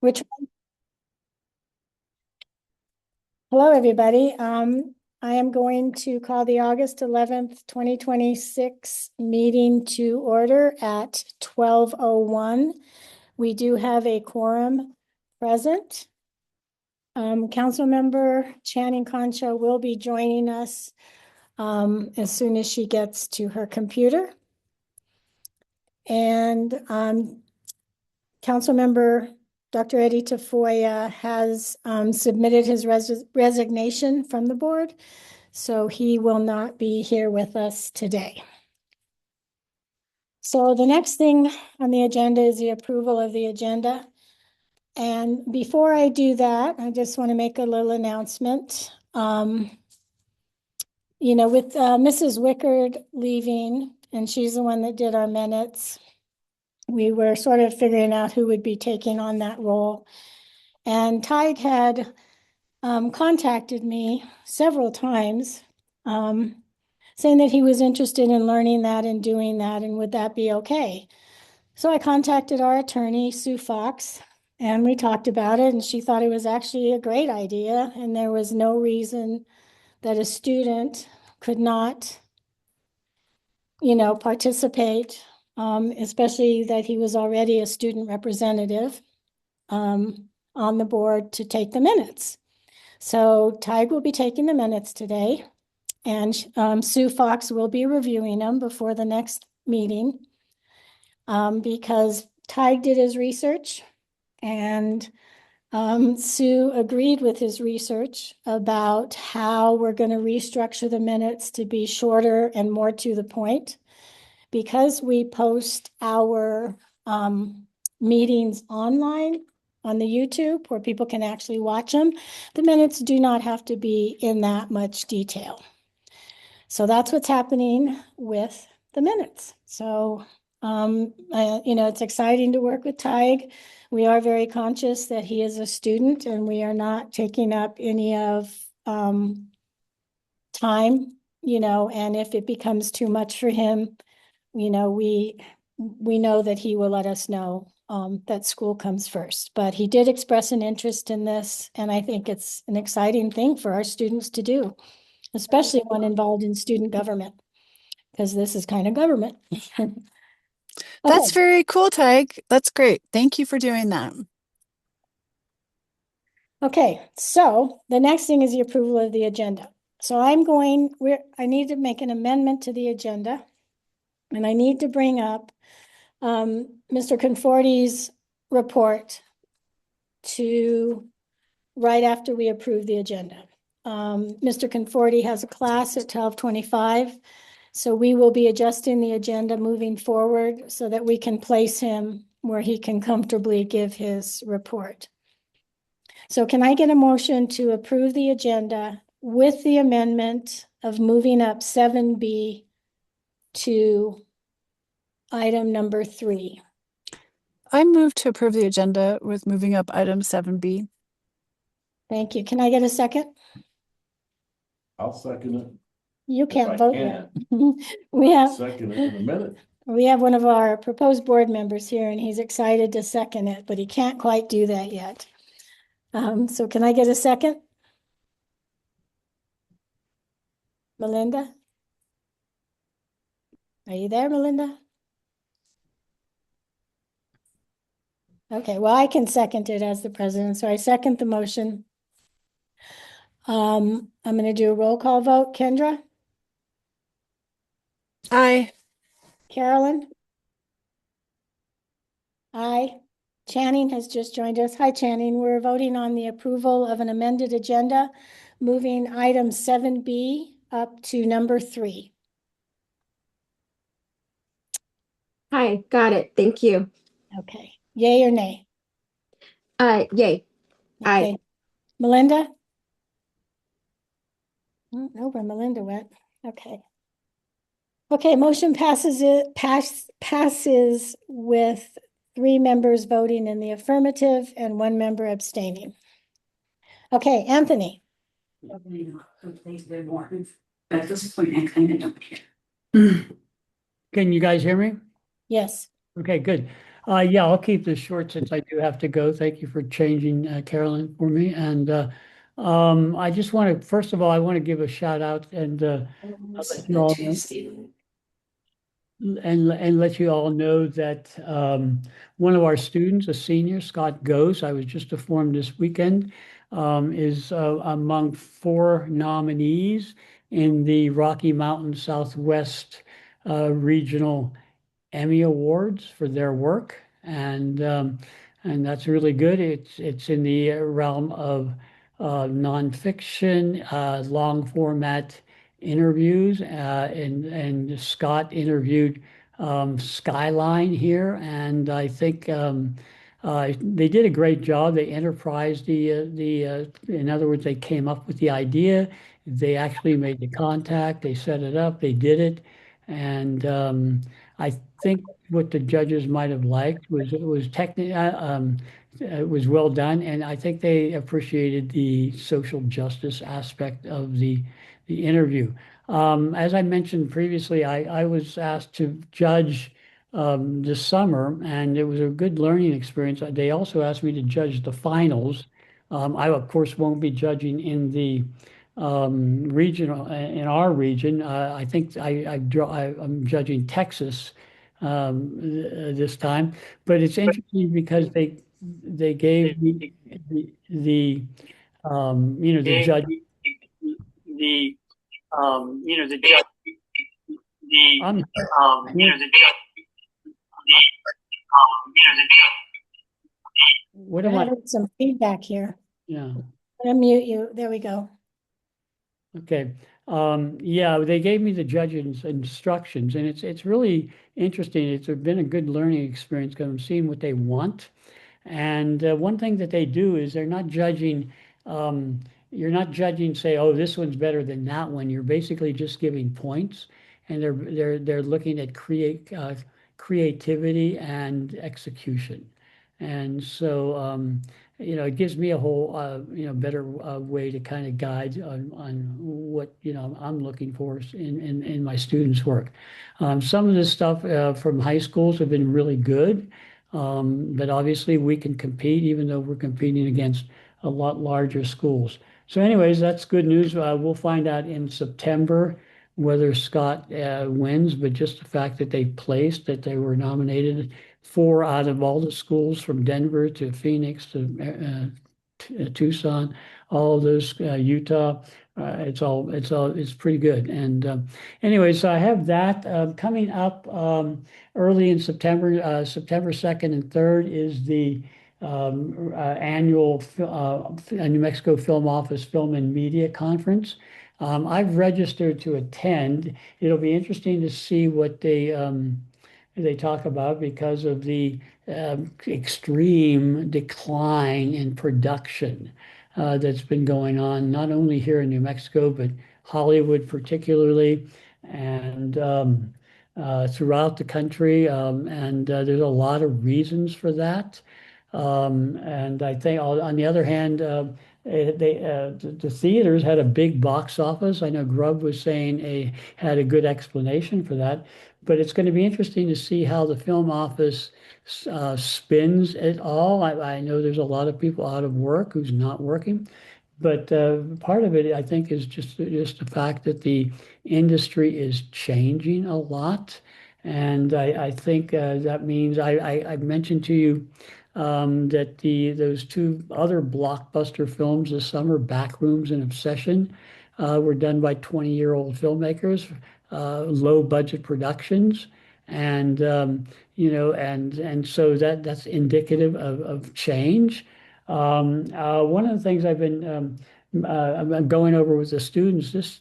Which Hello, everybody. I am going to call the August 11th, 2026 meeting to order at 12:01. We do have a quorum present. Councilmember Channing Concho will be joining us as soon as she gets to her computer. And Councilmember Dr. Eddie Tafoya has submitted his resignation from the board, so he will not be here with us today. So the next thing on the agenda is the approval of the agenda. And before I do that, I just want to make a little announcement. With Mrs. Wickard leaving, and she's the one that did our minutes, we were sort of figuring out who would be taking on that role. And Tig had contacted me several times saying that he was interested in learning that and doing that, and would that be okay? So I contacted our attorney, Sue Fox, and we talked about it, and she thought it was actually a great idea, and there was no reason that a student could not, participate, especially that he was already a student representative on the board to take the minutes. So Tig will be taking the minutes today, and Sue Fox will be reviewing them before the next meeting because Tig did his research, and Sue agreed with his research about how we're going to restructure the minutes to be shorter and more to the point. Because we post our meetings online on the YouTube where people can actually watch them, the minutes do not have to be in that much detail. So that's what's happening with the minutes. So, it's exciting to work with Tig. We are very conscious that he is a student, and we are not taking up any of time, and if it becomes too much for him, we know that he will let us know that school comes first. But he did express an interest in this, and I think it's an exciting thing for our students to do, especially one involved in student government, because this is kind of government. That's Okay. very cool, Tig. That's great. Thank you for doing that. Okay, so the next thing is the approval of the agenda. So I need to make an amendment to the agenda, and I need to bring up Mr. Conforti's report to right after we approve the agenda. Mr. Conforti has a class at 12:25, so we will be adjusting the agenda moving forward so that we can place him where he can comfortably give his report. So can I get a motion to approve the agenda with the amendment of moving up 7B to item number 3? I move to approve the agenda with moving up item 7B. Thank you. Can I get a second? I'll second it. You If can't I vote can. yet. We have Second it in a minute. one of our proposed board members here, and he's excited to second it, but he can't quite do that yet. So can I get a second? Malinda? Are you there, Malinda? Okay, well, I can second it as the president, so I second the motion. I'm going to do a roll call vote. Kendra? Aye. Carolyn? Aye. Channing has just joined us. Hi, Channing. We're voting on the approval of an amended agenda, moving item 7B up to number 3. Hi, got it. Thank you. Okay. Yay or nay? Yay. Aye. Okay. Malinda? Oh, where Malinda went. Okay. Okay, motion passes with 3 members voting in the affirmative and 1 member abstaining. Okay, Anthony. At this point, I kind of don't care. Can you guys hear me? Yes. Okay, good. Yeah, I'll keep this short since I do have to go. Thank you for changing, Carolyn, for me. And I just want to, first of all, I want to give a shout out and let you all know, and let you all know that one of our students, a senior, Scott Goes, I was just informed this weekend, is among 4 nominees in the Rocky Mountain Southwest Regional Emmy Awards for their work, and that's really good. It's in the realm of nonfiction, long format interviews, and Scott interviewed Skyline here, and I think they did a great job. They enterprised in other words, they came up with the idea. They actually made the contact. They set it up. They did it, and I think what the judges might have liked was it was technically it was well done, and I think they appreciated the social justice aspect of the interview. As I mentioned previously, I was asked to judge this summer, and it was a good learning experience. They also asked me to judge the finals. I, of course, won't be judging in the regional in our region. I think I'm judging Texas this time, but it's interesting because they gave me the the judge the the judge the what I am I? had some feedback here. Yeah. I'm gonna mute you. There we go. Okay. Yeah, they gave me the judge's instructions, and it's really interesting. It's been a good learning experience because I'm seeing what they want. And one thing that they do is they're not judging, you're not judging, say, oh, this one's better than that one. You're basically just giving points, and they're looking at creativity and execution. And so, it gives me a whole, better way to kind of guide on what, I'm looking for in my students' work. Some of this stuff from high schools have been really good. But obviously we can compete even though we're competing against a lot larger schools. So anyways, that's good news. We'll find out in September whether Scott wins, but just the fact that they placed, that they were nominated 4 out of all the schools from Denver to Phoenix to Tucson, all of those, Utah. It's pretty good. And anyway, so I have that coming up early in September. September 2nd and 3rd is the annual New Mexico Film Office Film and Media Conference. I've registered to attend. It'll be interesting to see what they talk about because of the extreme decline in production that's been going on, not only here in New Mexico, but Hollywood particularly, and throughout the country. And there's a lot of reasons for that. And I think on the other hand, the theaters had a big box office. I know Grubb was saying had a good explanation for that, but it's going to be interesting to see how the film office spins it all. I know there's a lot of people out of work who's not working, but part of it, I think, is just the fact that the industry is changing a lot, and I think that means I mentioned to you that those 2 other blockbuster films this summer, Backrooms and Obsession, were done by 20-year-old filmmakers, low budget productions, and and so that's indicative of change. One of the things I'm going over with the students this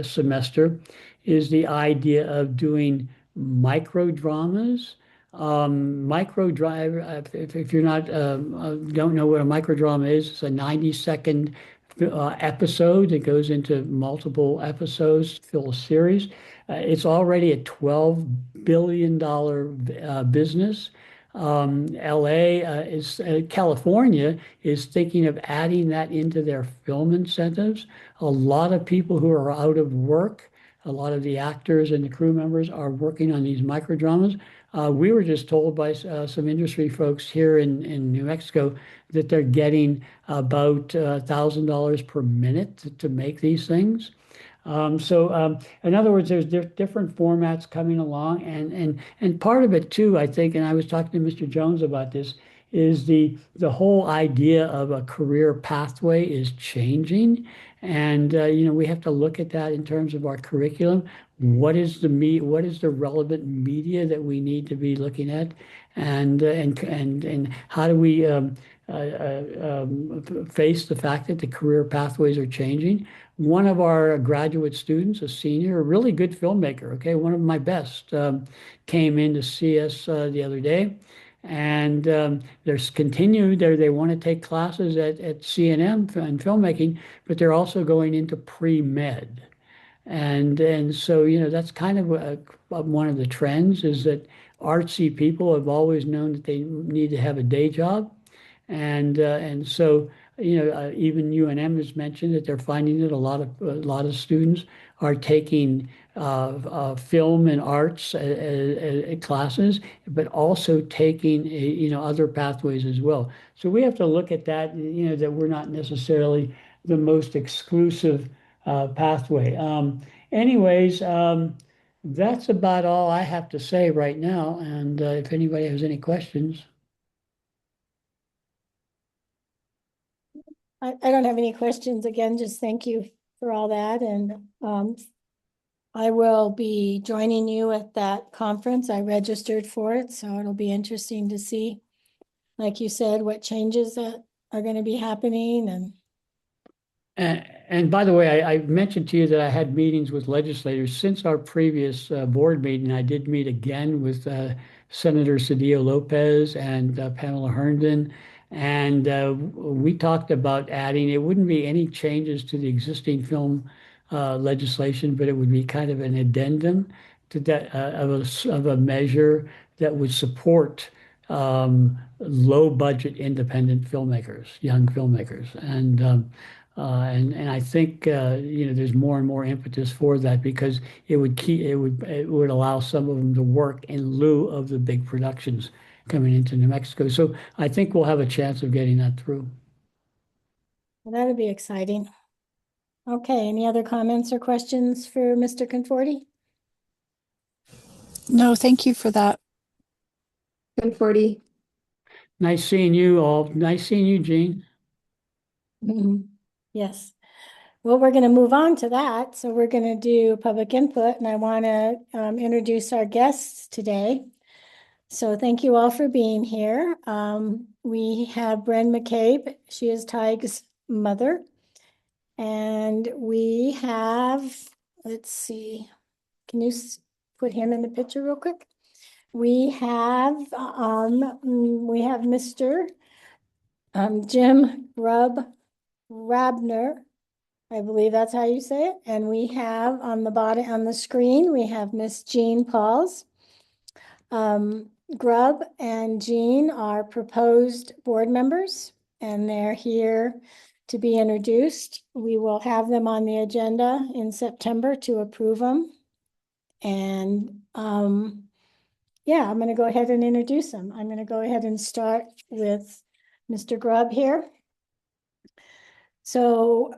semester is the idea of doing micro dramas. Micro drive, if you're not don't know what a microdrama is, it's a 90-second episode that goes into multiple episodes to fill a series. It's already a $12 billion business. California is thinking of adding that into their film incentives. A lot of people who are out of work, a lot of the actors and the crew members are working on these microdramas. We were just told by some industry folks here in New Mexico that they're getting about $1,000 per minute to make these things. In other words, there's different formats coming along, and part of it too, I think, and I was talking to Mr. Jones about this, is the whole idea of a career pathway is changing, and we have to look at that in terms of our curriculum. What is the relevant media that we need to be looking at, and how do we face the fact that the career pathways are changing? One of our graduate students, a senior, a really good filmmaker, okay, one of my best, came in to see us the other day, and there's continued there. They want to take classes at C&M in filmmaking, but they're also going into pre-med, and so that's kind of one of the trends is that artsy people have always known that they need to have a day job, and so even UNM has mentioned that they're finding that a lot of students are taking film and arts classes, but also taking other pathways as well. So we have to look at that. That we're not necessarily the most exclusive pathway. Anyways, that's about all I have to say right now. And if anybody has any questions. I don't have any questions. Again, just thank you for all that. And I will be joining you at that conference. I registered for it, so it'll be interesting to see, like you said, what changes that are going to be happening. And by the way, I mentioned to you that I had meetings with legislators since our previous board meeting. I did meet again with Senator Cedillo Lopez and Pamela Herndon. And we talked about adding, it wouldn't be any changes to the existing film legislation, but it would be kind of an addendum to that of a measure that would support low budget independent filmmakers, young filmmakers. And I think there's more and more impetus for that because it would allow some of them to work in lieu of the big productions coming into New Mexico. So I think we'll have a chance of getting that through. Well, that'd be exciting. Okay, any other comments or questions for Mr. Conforti? No, thank you for that. 1040. Nice seeing you all. Nice seeing you, Jean. Yes. Well, we're going to move on to that. So we're going to do public input, and I want to introduce our guests today. So thank you all for being here. We have Bren McCabe. She is Tig's mother. And we have, let's see, can you put him in the picture real quick? We have Mr. Jim Rabner. I believe that's how you say it. And we have on the bottom, on the screen, we have Miss Jean Pauls. Grub and Jean are proposed board members, and they're here to be introduced. We will have them on the agenda in September to approve them. And yeah, I'm going to go ahead and introduce them. I'm going to go ahead and start with Mr. Grubb here. So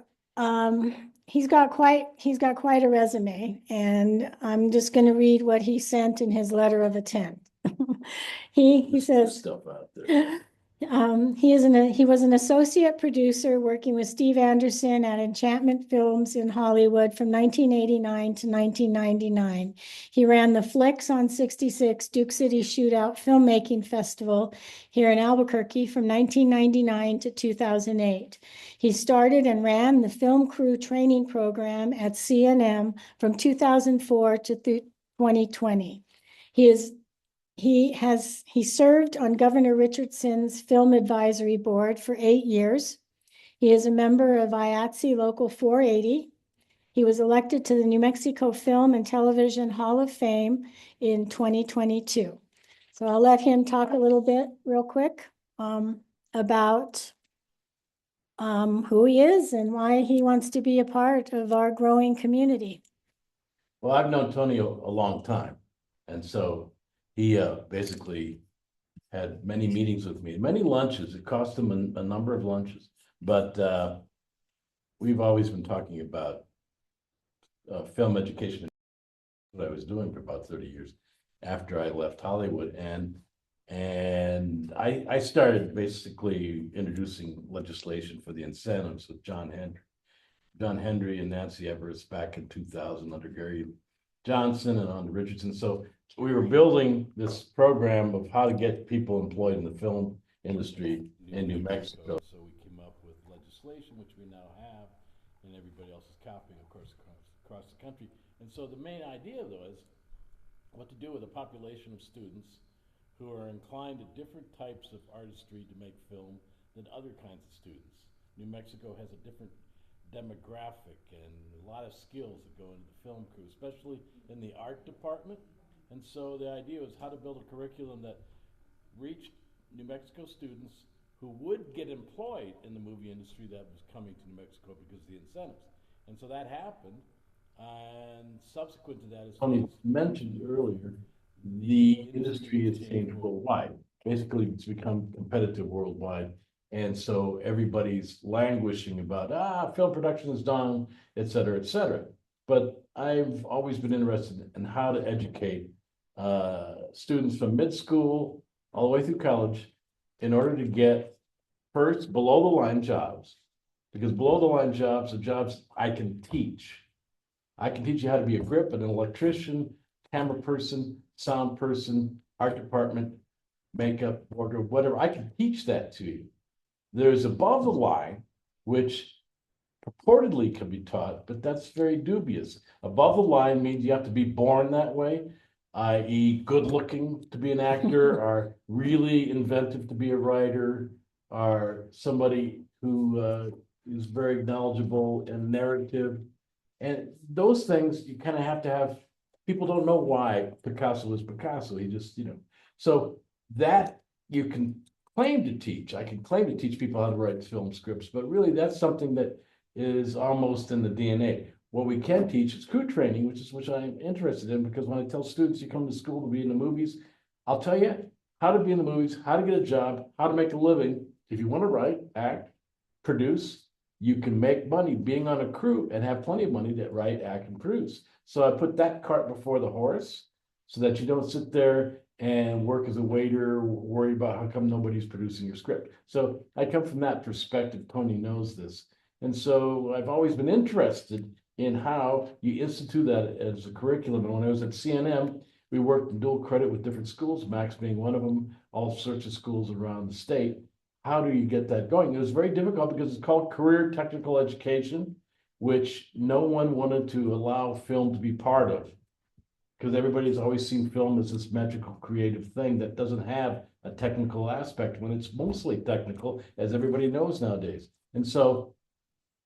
he's got quite a resume, and I'm just going to read what he sent in his letter of intent. He says Stuff out there. he was an associate producer working with Steve Anderson at Enchantment Films in Hollywood from 1989 to 1999. He ran the Flicks on 66 Duke City Shootout Filmmaking Festival here in Albuquerque from 1999 to 2008. He started and ran the film crew training program at C&M from 2004 to 2020. He served on Governor Richardson's Film Advisory Board for 8 years. He is a member of IATSE Local 480. He was elected to the New Mexico Film and Television Hall of Fame in 2022. So I'll let him talk a little bit real quick about who he is and why he wants to be a part of our growing community. Well, I've known Tony a long time. And so he basically had many meetings with me, many lunches. It cost him a number of lunches, but we've always been talking about film education, what I was doing for about 30 years after I left Hollywood. And I started basically introducing legislation for the incentives with John Hendry and Nancy Everest back in 2000 under Gary Johnson and under Richardson. So we were building this program of how to get people employed in the film industry in New Mexico. So we came up with legislation, which we now have, and everybody else is copying, of course, across the country. And so the main idea, though, is what to do with a population of students who are inclined to different types of artistry to make film than other kinds of students. New Mexico has a different demographic and a lot of skills that go into the film crew, especially in the art department. And so the idea was how to build a curriculum that reached New Mexico students who would get employed in the movie industry that was coming to New Mexico because of the incentives. And so that happened. And subsequent to that, as Tony mentioned earlier, the industry has changed worldwide. Basically, it's become competitive worldwide. And so everybody's languishing about, film production is done, et cetera, et cetera. But I've always been interested in how to educate students from mid-school all the way through college in order to get first below the line jobs, because below the line jobs are jobs I can teach. I can teach you how to be a grip, an electrician, camera person, sound person, art department, makeup, wardrobe, whatever. I can teach that to you. There's above the line, which purportedly can be taught, but that's very dubious. Above the line means you have to be born that way, i.e. good looking to be an actor, or really inventive to be a writer, or somebody who is very knowledgeable and narrative. And those things you kind of have to have. People don't know why Picasso is Picasso. He just, so that you can claim to teach. I can claim to teach people how to write film scripts, but really that's something that is almost in the DNA. What we can teach is crew training, which I'm interested in, because when I tell students you come to school to be in the movies, I'll tell you how to be in the movies, how to get a job, how to make a living. If you want to write, act, produce, you can make money being on a crew and have plenty of money to write, act, and produce. So I put that cart before the horse so that you don't sit there and work as a waiter, worry about how come nobody's producing your script. So I come from that perspective. Tony knows this. And so I've always been interested in how you institute that as a curriculum. And when I was at CNM, we worked in dual credit with different schools, Max being one of them, all sorts of schools around the state. How do you get that going? It was very difficult because it's called career technical education, which no one wanted to allow film to be part of, because everybody's always seen film as this magical creative thing that doesn't have a technical aspect when it's mostly technical, as everybody knows nowadays. And so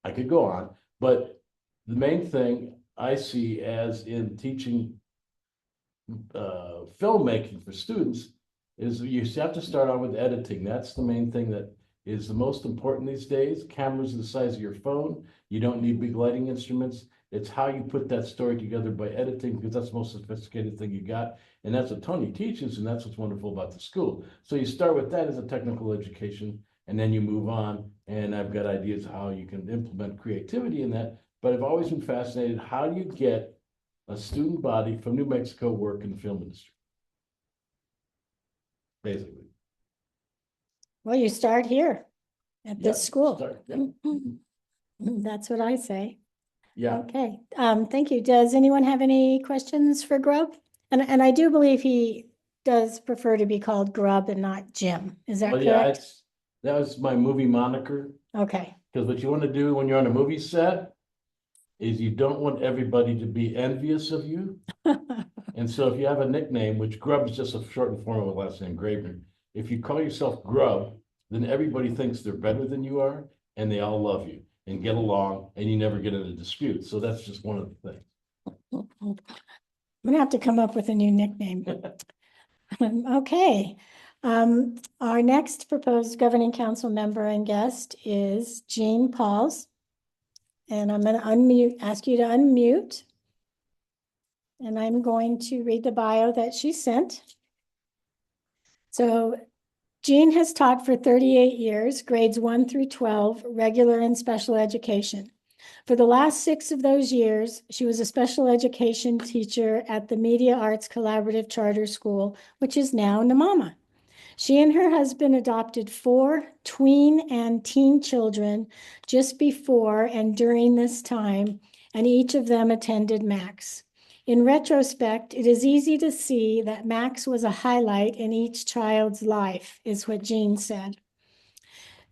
I could go on, but the main thing I see as in teaching filmmaking for students is you have to start out with editing. That's the main thing that is the most important these days. Cameras the size of your phone. You don't need big lighting instruments. It's how you put that story together by editing, because that's the most sophisticated thing you got. And that's what Tony teaches, and that's what's wonderful about the school. So you start with that as a technical education, and then you move on. And I've got ideas how you can implement creativity in that. But I've always been fascinated, how do you get a student body from New Mexico work in the film industry? Basically. Well, you start here at this Yeah, school. start, yeah. That's what I say. Yeah, Okay, thank you. Does anyone have any questions for Grub? And I do believe he does prefer to be called Grub and not Jim. Is that well, yeah, correct? that was my movie moniker, Okay. because what you want to do when you're on a movie set is you don't want everybody to be envious of you. And so if you have a nickname, which Grub is just a shortened form of a last name, Gravener, if you call yourself Grub, then everybody thinks they're better than you are, and they all love you and get along, and you never get into disputes. So that's just one of the things. I'm gonna have to come up with a new nickname. Okay. Our next proposed governing council member and guest is Jean Pauls. And I'm gonna ask you to unmute. And I'm going to read the bio that she sent. So Jean has taught for 38 years, grades 1 through 12, regular and special education. For the last 6 of those years, she was a special education teacher at the Media Arts Collaborative Charter School, which is now NMAMA. She and her husband adopted 4 tween and teen children just before and during this time, and each of them attended Max. In retrospect, it is easy to see that Max was a highlight in each child's life, is what Jean said.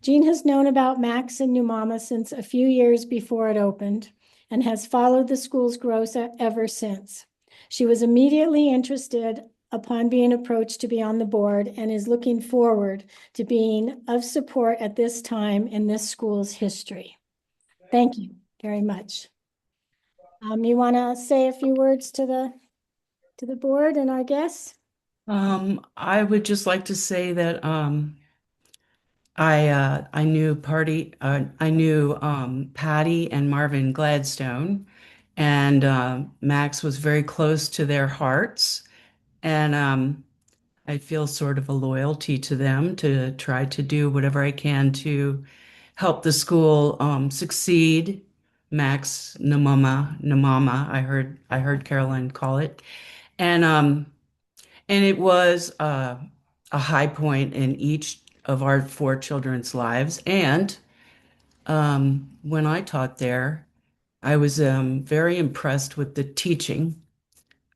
Jean has known about Max and NMAMA since a few years before it opened and has followed the school's growth ever since. She was immediately interested upon being approached to be on the board and is looking forward to being of support at this time in this school's history. Thank you very much. You want to say a few words to the board and our guests? I would just like to say that I knew Patty and Marvin Gladstone, and Max was very close to their hearts, and I feel sort of a loyalty to them to try to do whatever I can to help the school succeed. Max NMAMA, I heard Carolyn call it, and it was a high point in each of our 4 children's lives. And when I taught there, I was very impressed with the teaching.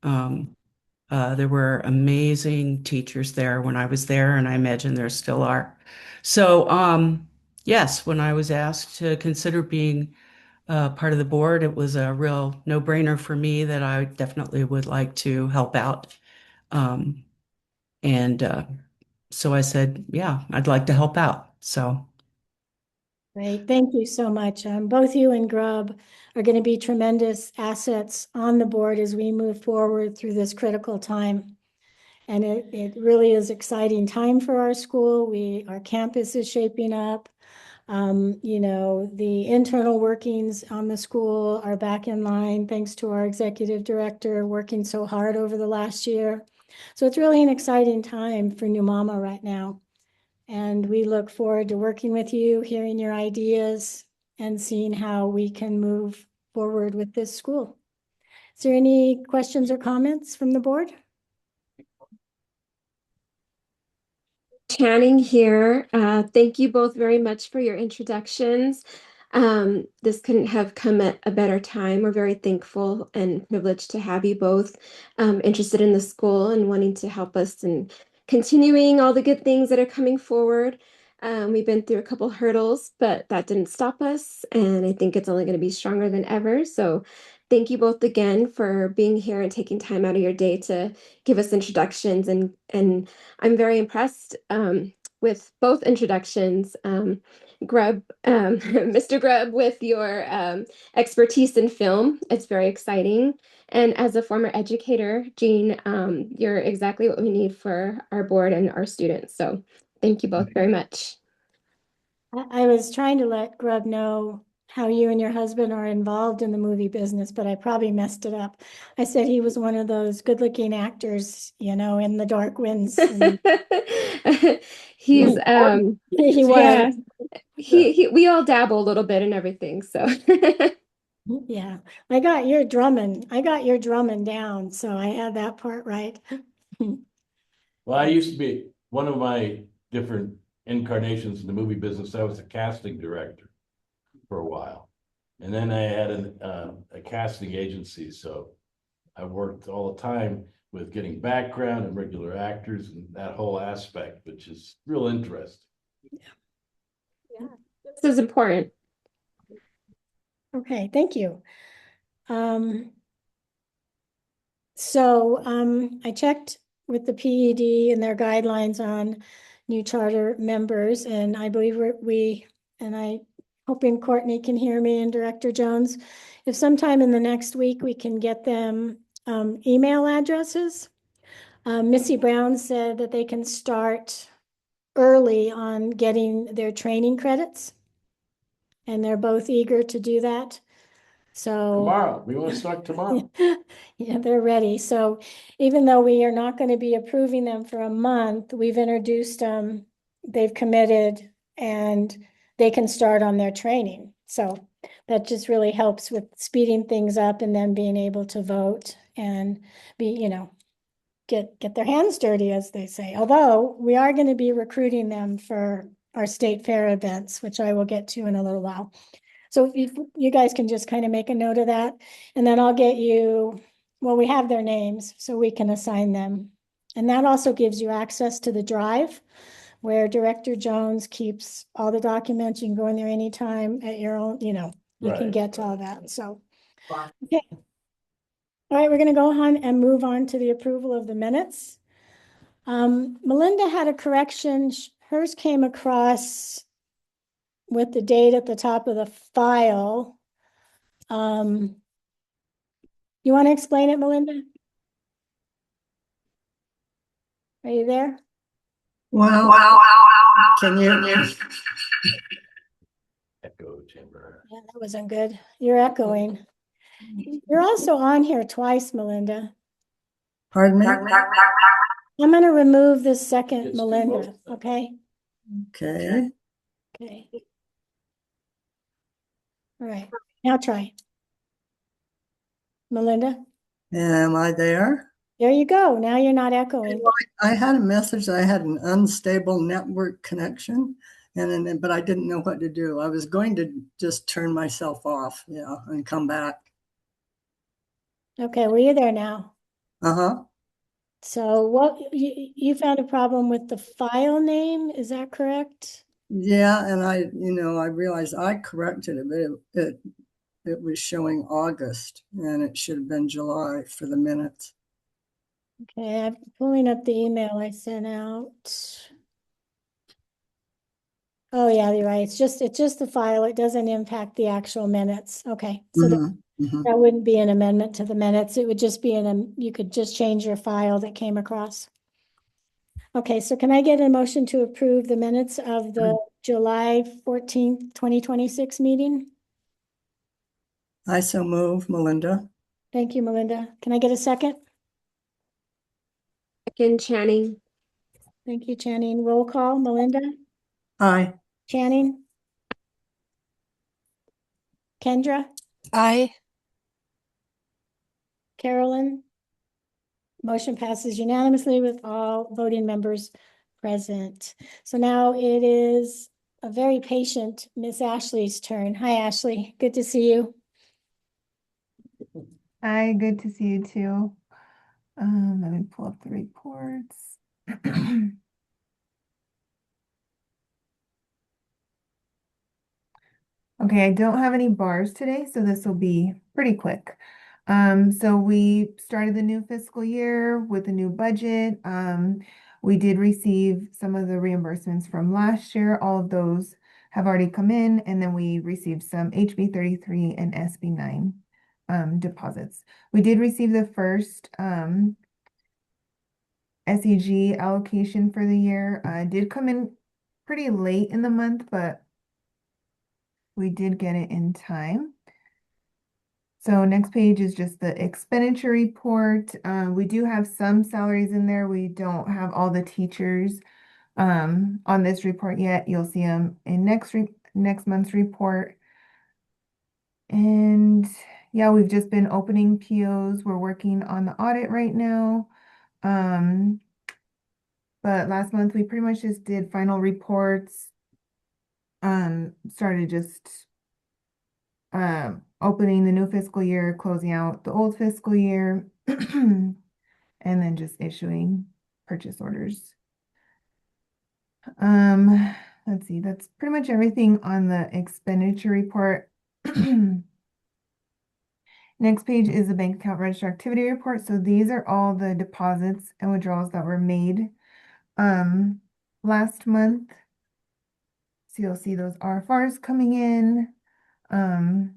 There were amazing teachers there when I was there, and I imagine there still are. So, yes, when I was asked to consider being part of the board, it was a real no-brainer for me that I definitely would like to help out. And so I said, yeah, I'd like to help out. So Great, thank you so much. Both you and Grub are going to be tremendous assets on the board as we move forward through this critical time. And it really is exciting time for our school. Our campus is shaping up. The internal workings on the school are back in line thanks to our executive director working so hard over the last year. So it's really an exciting time for NMAMA right now. And we look forward to working with you, hearing your ideas, and seeing how we can move forward with this school. Is there any questions or comments from the board? Channing here. Thank you both very much for your introductions. This couldn't have come at a better time. We're very thankful and privileged to have you both interested in the school and wanting to help us and continuing all the good things that are coming forward. We've been through a couple hurdles, but that didn't stop us, and I think it's only going to be stronger than ever. So thank you both again for being here and taking time out of your day to give us introductions, and I'm very impressed with both introductions. Grub, Mr. Grub, with your expertise in film. It's very exciting. And as a former educator, Jean, you're exactly what we need for our board and our students. So thank you both very much. I was trying to let Grub know how you and your husband are involved in the movie business, but I probably messed it up. I said he was one of those good-looking actors, in the dark winds. He's He yeah, was. we all dabble a little bit in everything. So Yeah, I got your drumming down, so I had that part right. Well, I used to be one of my different incarnations in the movie business. I was a casting director for a while. And then I had a casting agency. So I worked all the time with getting background and regular actors and that whole aspect, which is real interesting. Yeah. this is important. Okay, thank you. So I checked with the PED and their guidelines on new charter members, and I believe and I hoping Courtney can hear me and Director Jones, if sometime in the next week we can get them email addresses. Missy Brown said that they can start early on getting their training credits, and they're both eager to do that. So. Tomorrow, we want to start tomorrow. Yeah, they're ready. So even though we are not going to be approving them for a month, we've introduced them, they've committed, and they can start on their training. So that just really helps with speeding things up and then being able to vote and be, get their hands dirty, as they say. Although we are going to be recruiting them for our state fair events, which I will get to in a little while. So if you guys can just kind of make a note of that, and then I'll get you, well, we have their names, so we can assign them. And that also gives you access to the drive where Director Jones keeps all the documents. You can go in there anytime at your own, you can Right. get to all that. So, okay. All right, we're going to go on and move on to the approval of the minutes. Malinda had a correction. Hers came across with the date at the top of the file. You want to explain it, Malinda? Are you there? Well, can you? Echo chamber. Yeah, that wasn't good. You're echoing. You're also on here twice, Malinda. Pardon me? I'm going to remove the second It's Malinda, both. okay? Okay. Okay. All right, now try. Melinda, Am I there? there you go. Now you're not echoing. I had a message that I had an unstable network connection, but I didn't know what to do. I was going to just turn myself off, and come back. Okay, well, you're there now. Uh-huh. So what, you found a problem with the file name, is that correct? Yeah, and I realized I corrected it, but it was showing August, and it should have been July for the minutes. Okay, I'm pulling up the email I sent out. Oh, yeah, you're right. It's just the file. It doesn't impact the actual minutes. Okay, so that wouldn't be an amendment to the minutes. It would just be you could just change your file that came across. Okay, so can I get a motion to approve the minutes of the July 14th, 2026 meeting? I so move, Malinda. Thank you, Melinda. Can I get a second? Second, Channing. Thank you, Channing. Roll call, Melinda, Aye. Channing, Kendra, Aye. Carolyn. Motion passes unanimously with all voting members present. So now it is a very patient Miss Ashley's turn. Hi, Ashley. Good to see you. Hi, good to see you too. Let me pull up the reports. Okay, I don't have any bars today, so this will be pretty quick. So we started the new fiscal year with a new budget. We did receive some of the reimbursements from last year. All of those have already come in, and then we received some HB 33 and SB 9 deposits. We did receive the first SEG allocation for the year. Did come in pretty late in the month, but we did get it in time. So next page is just the expenditure report. We do have some salaries in there. We don't have all the teachers on this report yet. You'll see them in next month's report. And yeah, we've just been opening POs. We're working on the audit right now. But last month we pretty much just did final reports. Started just opening the new fiscal year, closing out the old fiscal year, and then just issuing purchase orders. Let's see, that's pretty much everything on the expenditure report. Next page is the bank account register activity report. So these are all the deposits and withdrawals that were made last month. So you'll see those RFRs coming in, the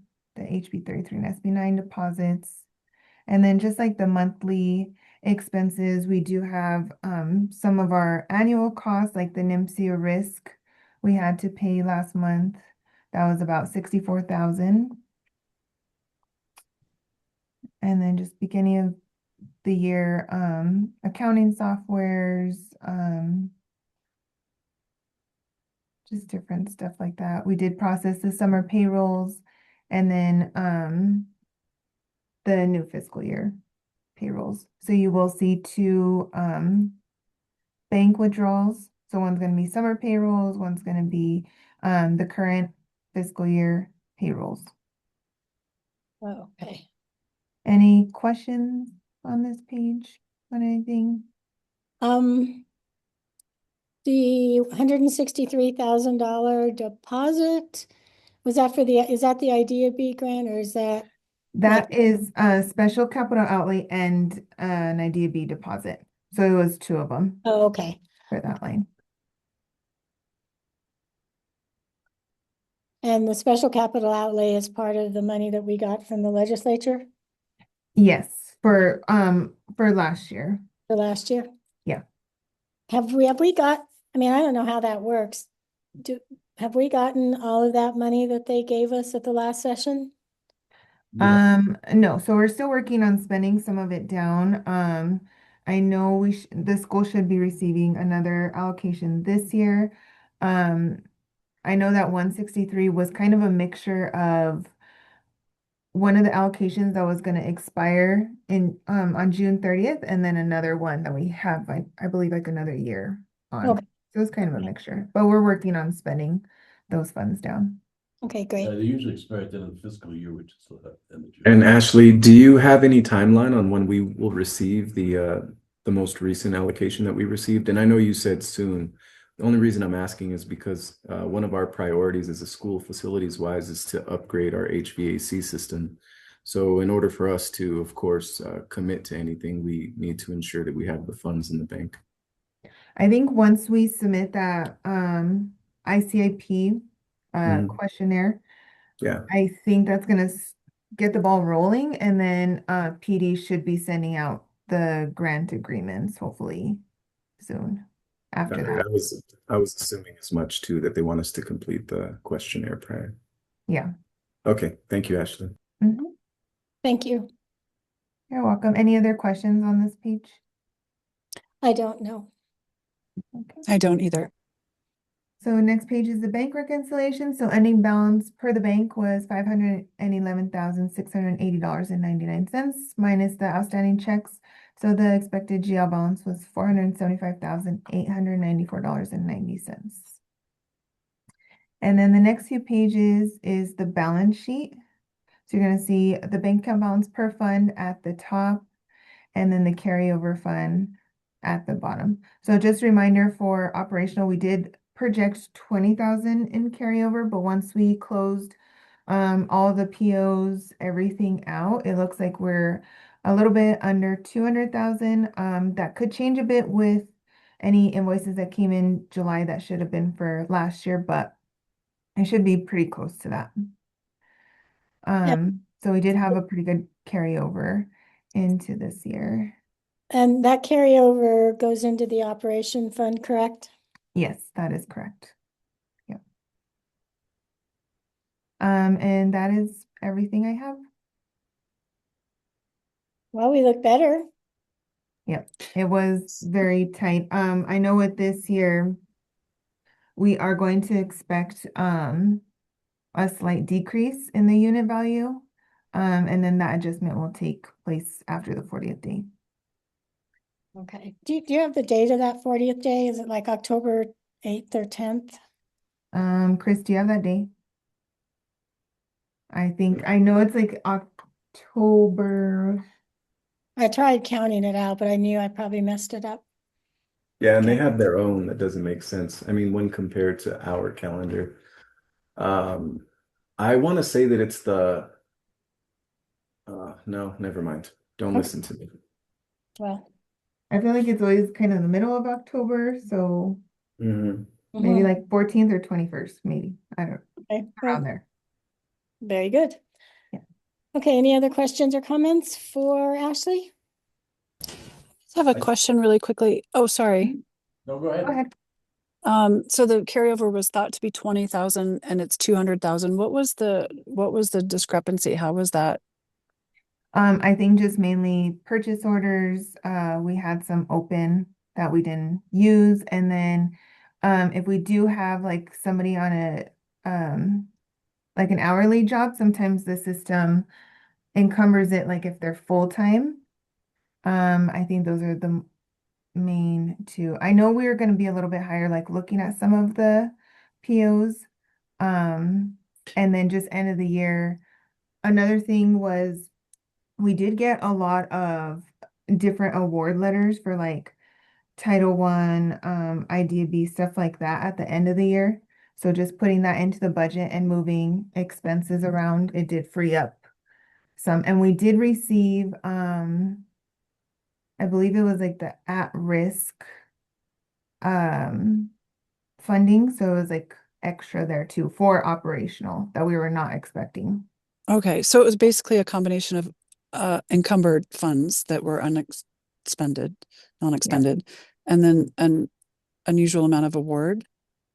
HB 33 and SB 9 deposits. And then just like the monthly expenses, we do have some of our annual costs, like the NMAMA risk we had to pay last month. That was about $64,000. And then just beginning of the year, accounting softwares, just different stuff like that. We did process the summer payrolls and then the new fiscal year payrolls. So you will see two bank withdrawals. So one's going to be summer payrolls, one's going to be the current fiscal year payrolls. Oh, okay. Any questions on this page on anything? The $163,000 deposit, was that for is that the Idea B grant, or is that? That is a special capital outlay and an Idea B deposit. So it was two of them Oh, okay. for that line. And the special capital outlay is part of the money that we got from the legislature Yes, for last year. for last year? Yeah. Have we got, I mean, I don't know how that works. Have we gotten all of that money that they gave us at the last session? Yeah. No, so we're still working on spending some of it down. I know the school should be receiving another allocation this year. I know that 163 was kind of a mixture of one of the allocations that was going to expire in on June 30th, and then another one that we have, I believe, like another year on. Okay. So it's kind of a mixture, but we're working on spending those funds down. Okay, great. They usually expire at the end of the fiscal year, which is the end of June. And Ashley, do you have any timeline on when we will receive the most recent allocation that we received? And I know you said soon. The only reason I'm asking is because one of our priorities as a school facilities wise is to upgrade our HVAC system. So in order for us to, of course, commit to anything, we need to ensure that we have the funds in the bank. I think once we submit that ICIP questionnaire, Yeah. I think that's going to get the ball rolling, and then PD should be sending out the grant agreements hopefully soon after Got it. that. I was assuming as much too, that they want us to complete the questionnaire prior. Yeah. Okay. Thank you, Ashley. Mhm. Thank you. You're welcome. Any other questions on this page? I don't know. Okay. I don't either. So next page is the bank reconciliation. So ending balance per the bank was $511,680.99 minus the outstanding checks. So the expected GL balance was $475,894.90. And then the next few pages is the balance sheet. So you're going to see the bank account balance per fund at the top, and then the carryover fund at the bottom. So just a reminder for operational, we did project 20,000 in carryover, but once we closed all the POs, everything out, it looks like we're a little bit under 200,000. That could change a bit with any invoices that came in July that should have been for last year, but it should be pretty close to that. So we did have a pretty good carryover into this year. And that carryover goes into the operation fund, correct? Yes, that is correct. Yep. And that is everything I have. Well, we look better. Yep, it was very tight. I know with this year, we are going to expect a slight decrease in the unit value. And then that adjustment will take place after the 40th day. Okay. Do you have the date of that 40th day? Is it like October 8th or 10th? Chris, do you have that day? I know it's like October. I tried counting it out, but I knew I probably messed it up. Yeah, and they Okay. have their own. That doesn't make sense. I mean, when compared to our calendar, I want to say that it's the. No, never mind. Don't Okay. listen to me. Well, I feel like it's always kind of the middle of October, so maybe like 14th or 21st, maybe. I don't know. okay. Around Well, there. very good. Yeah. Okay, any other questions or comments for Ashley? I have a question really quickly. Oh, sorry. No, go ahead. Go ahead. So the carryover was thought to be 20,000 and it's 200,000. What was the discrepancy? How was that? I think just mainly purchase orders. We had some open that we didn't use. And then if we do have like somebody on a like an hourly job, sometimes the system encumbers it like if they're full-time. I think those are the main two. I know we are going to be a little bit higher, like looking at some of the POs. And then just end of the year. Another thing was we did get a lot of different award letters for like Title I, Idea B, stuff like that at the end of the year. So just putting that into the budget and moving expenses around, it did free up some. And we did receive, I believe it was like the at-risk funding. So it was like extra there too for operational that we were not expecting. Okay, so it was basically a combination of encumbered funds that were non-expended, and then an unusual amount of award,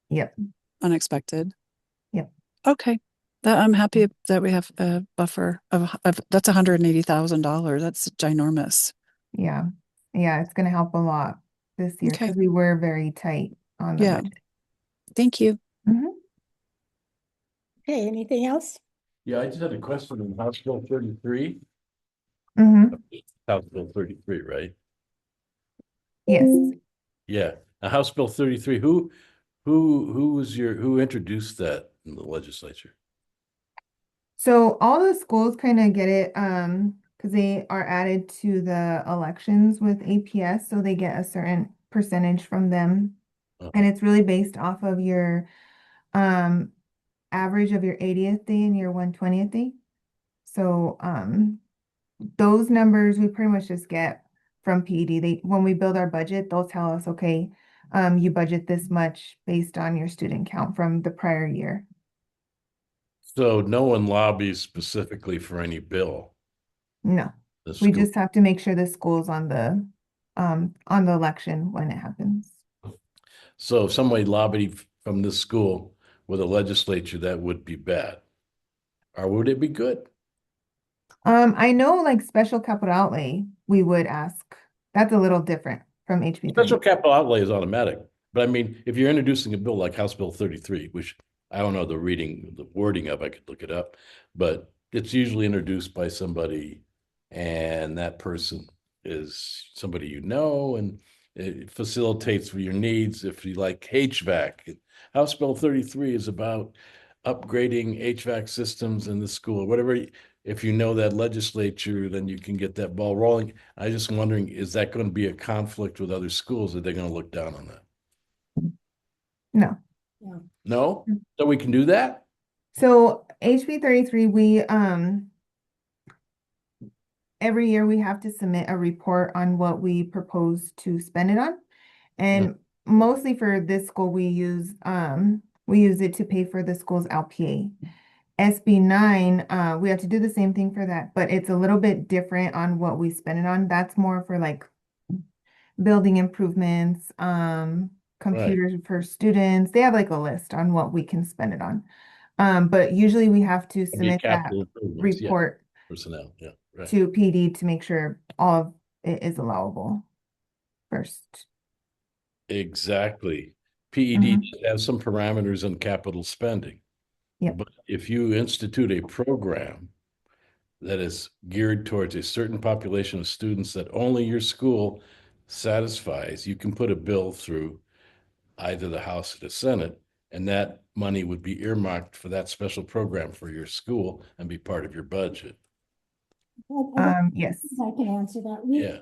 Yep. unexpected. Yep. Okay, I'm happy that we have a buffer of that's $180,000. That's ginormous. Yeah. Yeah, it's going to help a lot this year Okay. because we were very tight on the Yeah. budget. Thank you. Mhm. Okay, anything else? Yeah, I just had a question on House Bill 33. Mhm. House Bill 33, right? Yes. Yeah. Now, House Bill 33, who introduced that in the legislature? So all the schools kind of get it because they are added to the elections with APS, so they get a certain percentage from them. And it's really based off of your average of your 80th day and your 120th day. So those numbers we pretty much just get from PED. When we build our budget, they'll tell us, okay, you budget this much based on your student count from the prior year. So no one lobbies specifically for any bill. No, The we school. just have to make sure the school's on the election when it happens. So if somebody lobbied from this school with a legislature, that would be bad. Or would it be good? I know like special capital outlay, we would ask. That's a little different from HB Special 30. capital outlay is automatic. But I mean, if you're introducing a bill like House Bill 33, which I don't know the wording of, I could look it up, but it's usually introduced by somebody, and that person is somebody you know, and it facilitates for your needs. If you like HVAC, House Bill 33 is about upgrading HVAC systems in the school, whatever. If you know that legislature, then you can get that ball rolling. I just wondering, is that going to be a conflict with other schools? Are they going to look down on that? No. No? So we can do that? So HB 33, we every year we have to submit a report on what we propose to spend it on. And mostly for this school, we use it to pay for the school's LPA. SB 9, we have to do the same thing for that, but it's a little bit different on what we spend it on. That's more for like building improvements, computers for students. They have like a list on what we can spend it on. But usually we have to submit that Capital improvements, yeah. report Personnel, yeah, right. to PD to make sure all of it is allowable first. Exactly. PED has some parameters on capital spending. Yep. But if you institute a program that is geared towards a certain population of students that only your school satisfies, you can put a bill through either the House or the Senate, and that money would be earmarked for that special program for your school and be part of your budget. Yes. I can answer that. Yeah.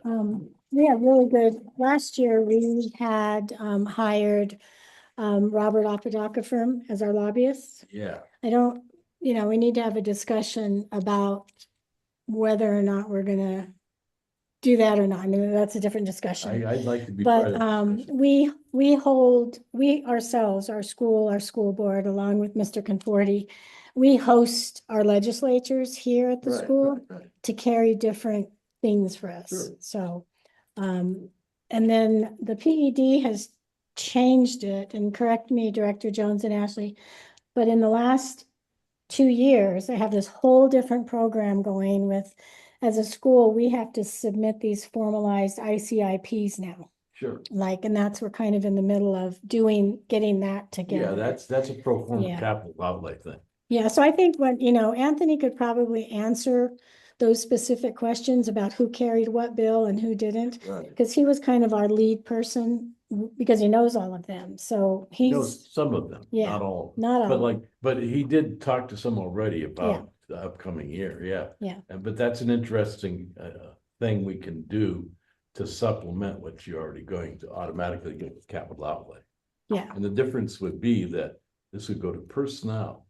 We have really good, last year we had hired Robert Apodaca firm as our lobbyist. Yeah. I don't, we need to have a discussion about whether or not we're gonna do that or not. I mean, that's a different discussion. I'd like to be part But of it. we ourselves, our school board, along with Mr. Conforti, we host our legislatures here at the school to carry different things for us. Sure. So, and then the PED has changed it, and correct me, Director Jones and Ashley, but in the last 2 years, they have this whole different program going with as a school, we have to submit these formalized ICIPs now. Sure. Like, and that's, we're kind of in the middle of getting that Yeah, together. that's a pro forma Yeah. capital outlay thing. Yeah, so I think Anthony could probably answer those specific questions about who carried what bill and who didn't. Right. Because he was kind of our lead person because he knows all of them. So He knows some of them, yeah, not all. not all. But he did talk to some already about the upcoming year. Yeah. Yeah. But that's an interesting thing we can do to supplement what you're already going to automatically get with capital outlay. Yeah. And the difference would be that this would go to personnel.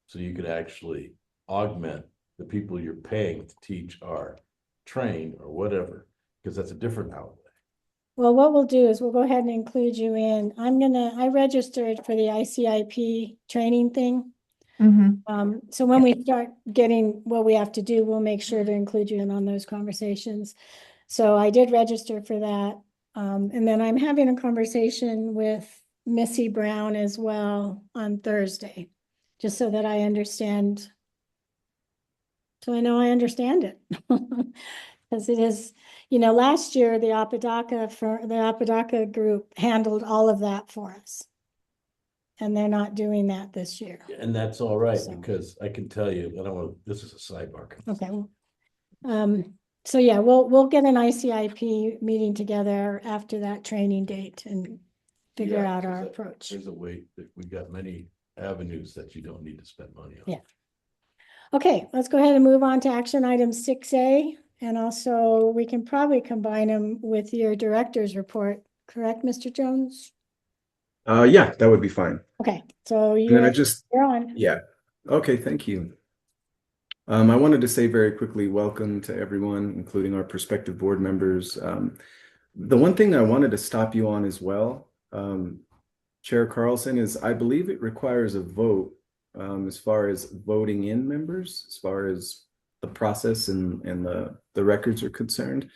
So you could actually augment the people you're paying to teach or train or whatever, because that's a different outlay. Well, what we'll do is we'll go ahead and include you in. I registered for the ICIP training thing. So when we start getting what we have to do, we'll make sure to include you in on those conversations. So I did register for that. And then I'm having a conversation with Missy Brown as well on Thursday, just so that I understand. So I know I understand it. Because it is, last year, the Apodaca group handled all of that for us. And they're not doing that this year. And that's all right, So. because I can tell you, this is a sidebar. Okay. So yeah, we'll get an ICIP meeting together after that training date and figure out our approach. There's a way that we got many avenues that you don't need to spend money on. Yeah. Okay, let's go ahead and move on to action item 6A. And also we can probably combine them with your director's report, correct, Mr. Jones? Yeah, that would be fine. Okay, so you're on. Yeah. Okay, thank you. I wanted to say very quickly, welcome to everyone, including our prospective board members. The one thing I wanted to stop you on as well, Chair Carlson, is I believe it requires a vote as far as voting in members, as far as the process and the records are concerned.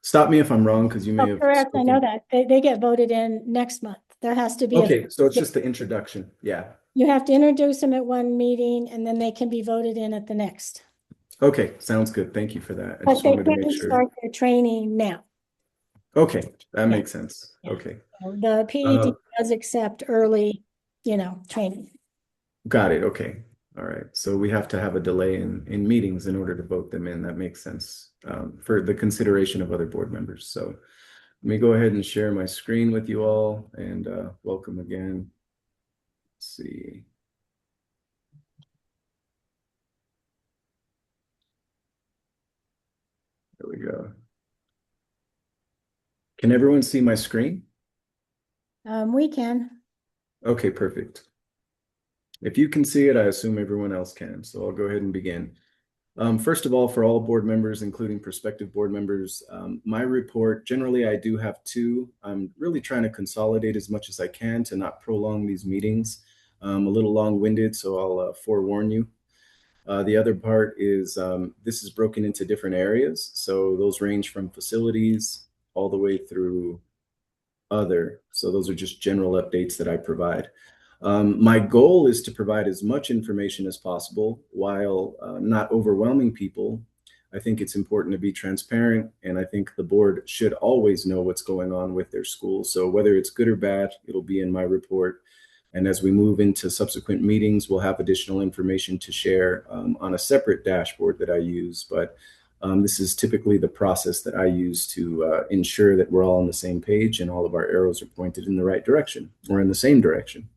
Stop me if I'm wrong, because you may have Correct, spoken. I know that. They get voted in next month. There has to be Okay, so it's just the introduction. Yeah. You have to introduce them at one meeting and then they can be voted in at the next. Okay, sounds good. Thank you for that. I But just they wanted to can make sure. start their training now. Okay, that makes sense. Yeah. Okay. The PED does accept early, training. Got it. Okay. All right. So we have to have a delay in meetings in order to vote them in. That makes sense for the consideration of other board members. So let me go ahead and share my screen with you all and welcome again. Let's see. There we go. Can everyone see my screen? We can. Okay, perfect. If you can see it, I assume everyone else can. So I'll go ahead and begin. First of all, for all board members, including prospective board members, my report, generally I do have two. I'm really trying to consolidate as much as I can to not prolong these meetings. I'm a little long-winded, so I'll forewarn you. The other part is this is broken into different areas. So those range from facilities all the way through other. So those are just general updates that I provide. My goal is to provide as much information as possible while not overwhelming people. I think it's important to be transparent, and I think the board should always know what's going on with their school. So whether it's good or bad, it'll be in my report. And as we move into subsequent meetings, we'll have additional information to share on a separate dashboard that I use. But this is typically the process that I use to ensure that we're all on the same page and all of our arrows are pointed in the right direction or in the same direction.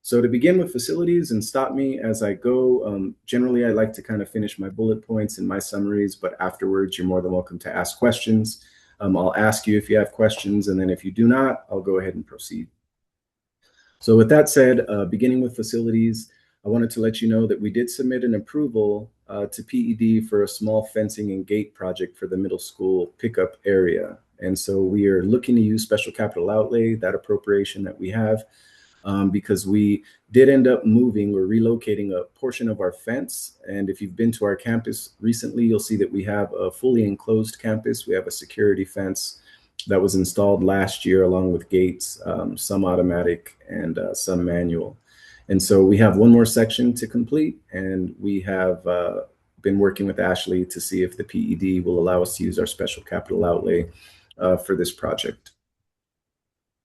So to begin with facilities, and stop me as I go, generally I like to kind of finish my bullet points and my summaries, but afterwards you're more than welcome to ask questions. I'll ask you if you have questions, and then if you do not, I'll go ahead and proceed. So with that said, beginning with facilities, I wanted to let you know that we did submit an approval to PED for a small fencing and gate project for the middle school pickup area. And so we are looking to use special capital outlay, that appropriation that we have, because we did end up moving or relocating a portion of our fence. And if you've been to our campus recently, you'll see that we have a fully enclosed campus. We have a security fence that was installed last year along with gates, some automatic and some manual. And so we have one more section to complete, and we have been working with Ashley to see if the PED will allow us to use our special capital outlay for this project.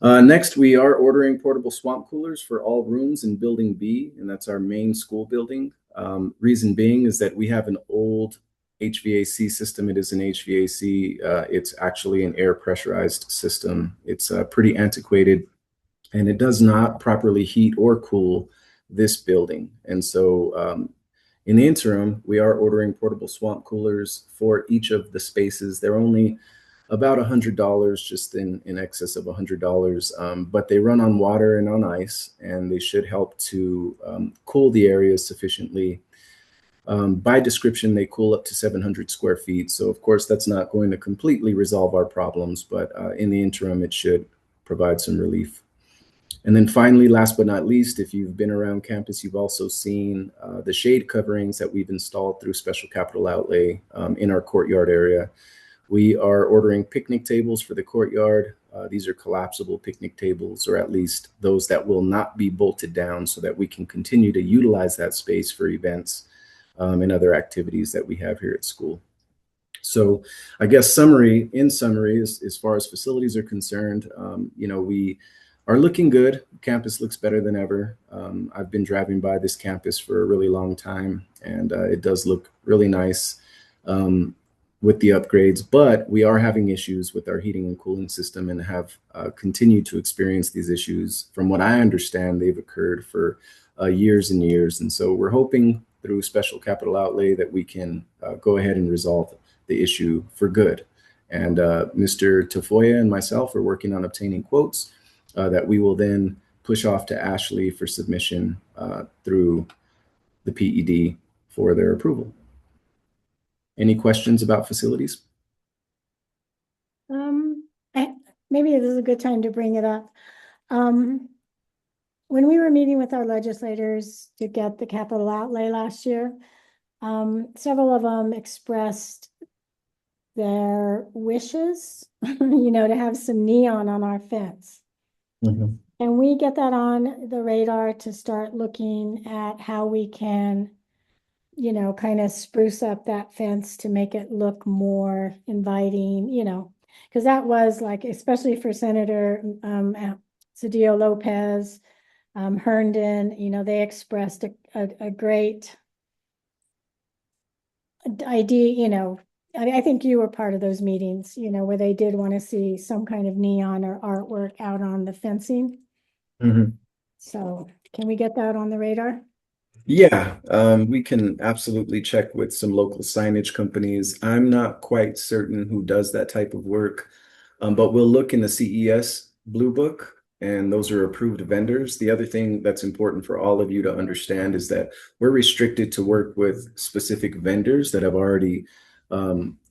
Next, we are ordering portable swamp coolers for all rooms in Building B, and that's our main school building. Reason being is that we have an old HVAC system. It is an HVAC. It's actually an air pressurized system. It's pretty antiquated, and it does not properly heat or cool this building. And so in the interim, we are ordering portable swamp coolers for each of the spaces. They're only about $100, just in excess of $100, but they run on water and on ice, and they should help to cool the areas sufficiently. By description, they cool up to 700 square feet. So of course, that's not going to completely resolve our problems, but in the interim, it should provide some relief. And then finally, last but not least, if you've been around campus, you've also seen the shade coverings that we've installed through special capital outlay in our courtyard area. We are ordering picnic tables for the courtyard. These are collapsible picnic tables, or at least those that will not be bolted down, so that we can continue to utilize that space for events and other activities that we have here at school. So I guess in summary, as far as facilities are concerned, we are looking good. Campus looks better than ever. I've been driving by this campus for a really long time, and it does look really nice with the upgrades, but we are having issues with our heating and cooling system, and have continued to experience these issues. From what I understand, they've occurred for years and years. And so we're hoping through special capital outlay that we can go ahead and resolve the issue for good. And Mr. Tafoya and myself are working on obtaining quotes that we will then push off to Ashley for submission through the PED for their approval. Any questions about facilities? Maybe this is a good time to bring it up. When we were meeting with our legislators to get the capital outlay last year, several of them expressed their wishes, to have some neon on our fence. Mm-hmm. And we get that on the radar to start looking at how we can, kind of spruce up that fence to make it look more inviting, because that was like, especially for Senator Cedillo Lopez, Herndon, they expressed a great idea, I think you were part of those meetings, where they did want to see some kind of neon or artwork out on the fencing. Mm-hmm. So can we get that on the radar? Yeah, we can absolutely check with some local signage companies. I'm not quite certain who does that type of work, but we'll look in the CES Blue Book, and those are approved vendors. The other thing that's important for all of you to understand is that we're restricted to work with specific vendors that have already been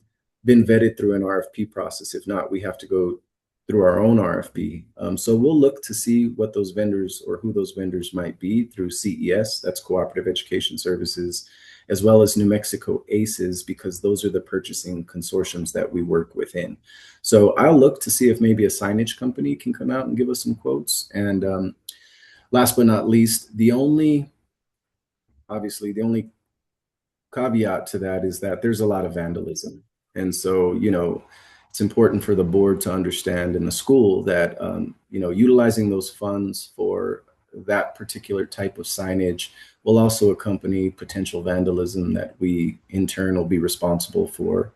vetted through an RFP process. If not, we have to go through our own RFP. So we'll look to see what those vendors, or who those vendors might be, through CES, that's Cooperative Education Services, as well as New Mexico ACES, because those are the purchasing consortiums that we work within. So I'll look to see if maybe a signage company can come out and give us some quotes. And last but not least, the only caveat to that is that there's a lot of vandalism. And so, it's important for the board to understand, in the school, that, utilizing those funds for that particular type of signage will also accompany potential vandalism that we in turn will be responsible for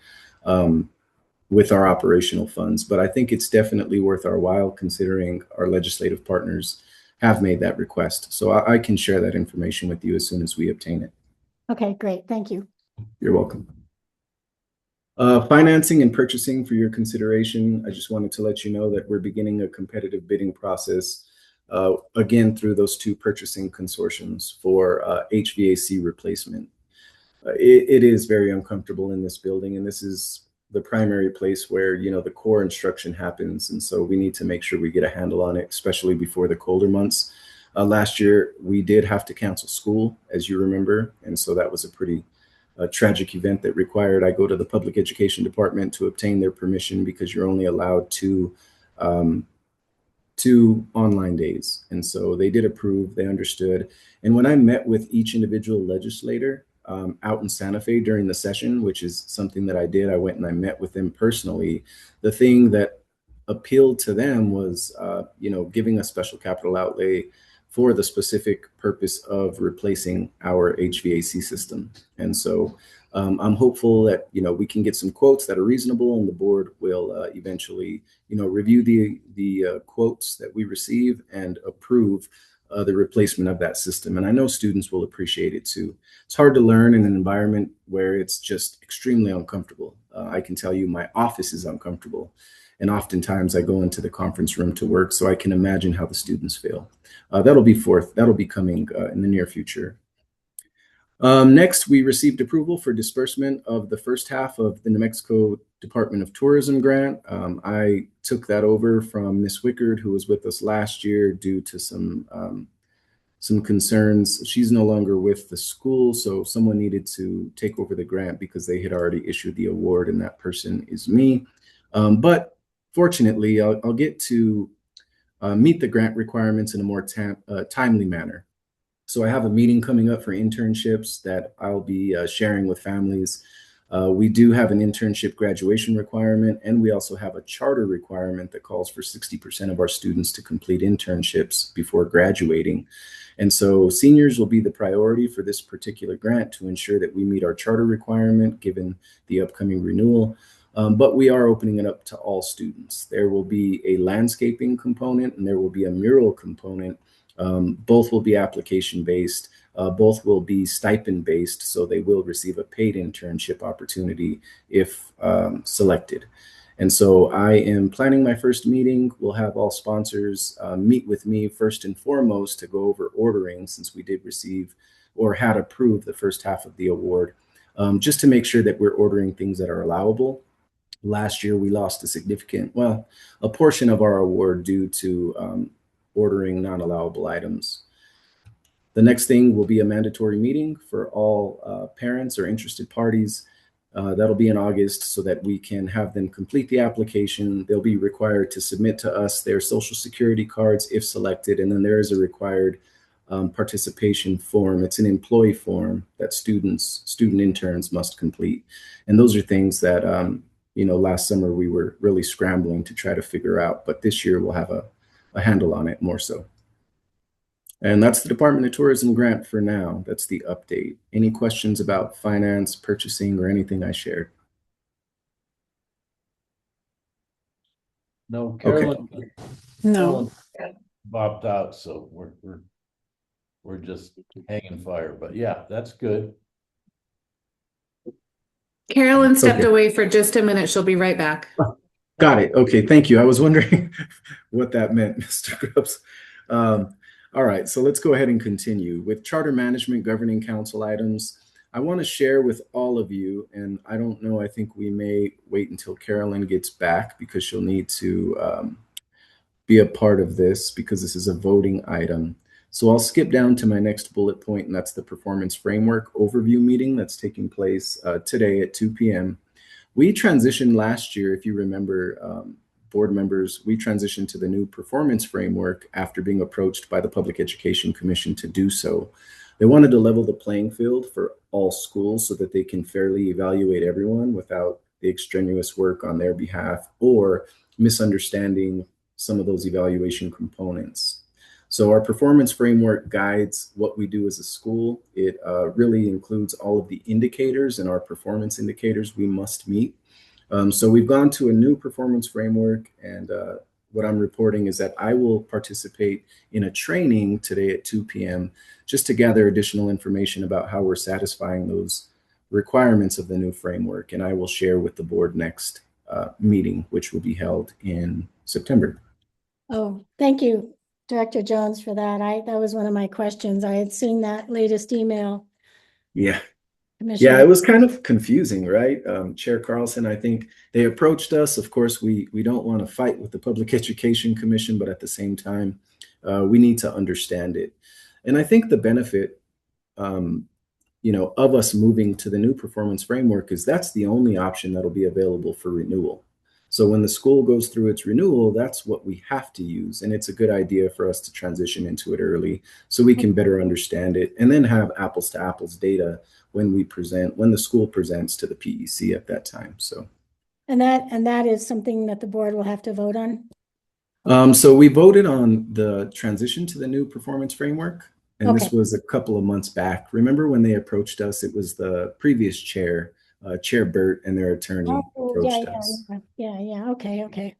with our operational funds. But I think it's definitely worth our while, considering our legislative partners have made that request. So I can share that information with you as soon as we obtain it. Okay, great. Thank you. You're welcome. Financing and purchasing for your consideration. I just wanted to let you know that we're beginning a competitive bidding process, again, through those two purchasing consortiums for HVAC replacement. It is very uncomfortable in this building, and this is the primary place where, the core instruction happens. And so we need to make sure we get a handle on it, especially before the colder months. Last year, we did have to cancel school, as you remember. And so that was a pretty tragic event that required I go to the public education department to obtain their permission, because you're only allowed two online days. And so they did approve, they understood. And when I met with each individual legislator, out in Santa Fe during the session, which is something that I did. I went and I met with them personally. The thing that appealed to them was, giving a special capital outlay for the specific purpose of replacing our HVAC system. And so I'm hopeful that, we can get some quotes that are reasonable, and the board will eventually, review the quotes that we receive and approve the replacement of that system. And I know students will appreciate it too. It's hard to learn in an environment where it's just extremely uncomfortable. I can tell you my office is uncomfortable. And oftentimes I go into the conference room to work, so I can imagine how the students feel. That'll be coming in the near future. Next, we received approval for disbursement of the first half of the New Mexico Department of Tourism grant. I took that over from Ms. Wickard, who was with us last year due to some concerns. She's no longer with the school, so someone needed to take over the grant because they had already issued the award, and that person is me. But fortunately, I'll get to meet the grant requirements in a more timely manner. So I have a meeting coming up for internships that I'll be sharing with families. We do have an internship graduation requirement, and we also have a charter requirement that calls for 60% of our students to complete internships before graduating. And so seniors will be the priority for this particular grant to ensure that we meet our charter requirement given the upcoming renewal. But we are opening it up to all students. There will be a landscaping component and there will be a mural component. Both will be application-based. Both will be stipend-based, so they will receive a paid internship opportunity if selected. And so I am planning my first meeting. We'll have all sponsors meet with me first and foremost to go over ordering, since we did receive or had approved the first half of the award, just to make sure that we're ordering things that are allowable. Last year, we lost a portion of our award due to ordering non-allowable items. The next thing will be a mandatory meeting for all parents or interested parties. That'll be in August so that we can have them complete the application. They'll be required to submit to us their social security cards if selected, and then there is a required participation form. It's an employee form that student interns must complete. And those are things that, last summer we were really scrambling to try to figure out, but this year we'll have a handle on it more so. And that's the Department of Tourism grant for now. That's the update. Any questions about finance, purchasing, or anything I shared? No, Carolyn. Okay. No. Carolyn bopped out, so we're just hanging fire. But yeah, that's good. Carolyn stepped away for just a minute. She'll be right back. Got it. Okay, thank you. I was wondering what that meant, Mr. Grubbs. All right, so let's go ahead and continue with Charter Management Governing Council items. I want to share with all of you, and I don't know, I think we may wait until Carolyn gets back because she'll need to be a part of this because this is a voting item. So I'll skip down to my next bullet point, and that's the Performance Framework Overview meeting that's taking place today at 2 p.m. We transitioned last year, if you remember, board members, we transitioned to the new performance framework after being approached by the Public Education Commission to do so. They wanted to level the playing field for all schools so that they can fairly evaluate everyone without the extraneous work on their behalf or misunderstanding some of those evaluation components. So our performance framework guides what we do as a school. It really includes all of the indicators and our performance indicators we must meet. So we've gone to a new performance framework, and what I'm reporting is that I will participate in a training today at 2 p.m. just to gather additional information about how we're satisfying those requirements of the new framework. And I will share with the board next meeting, which will be held in September. Oh, thank you, Director Jones, for that. That was one of my questions. I had seen that latest email. Yeah. Commissioner. Yeah, it was kind of confusing, right? Chair Carlson, I think they approached us. Of course, we don't want to fight with the Public Education Commission, but at the same time, we need to understand it. And I think the benefit, of us moving to the new performance framework is that's the only option that'll be available for renewal. So when the school goes through its renewal, that's what we have to use. And it's a good idea for us to transition into it early so we can better understand it and then have apples to apples data when the school presents to the PEC at that time. So. And that is something that the board will have to vote on? So we voted on the transition to the new performance framework. And this Okay. was a couple of months back. Remember when they approached us, it was the previous chair, Chair Burt, and their attorney approached us. Yeah. Okay.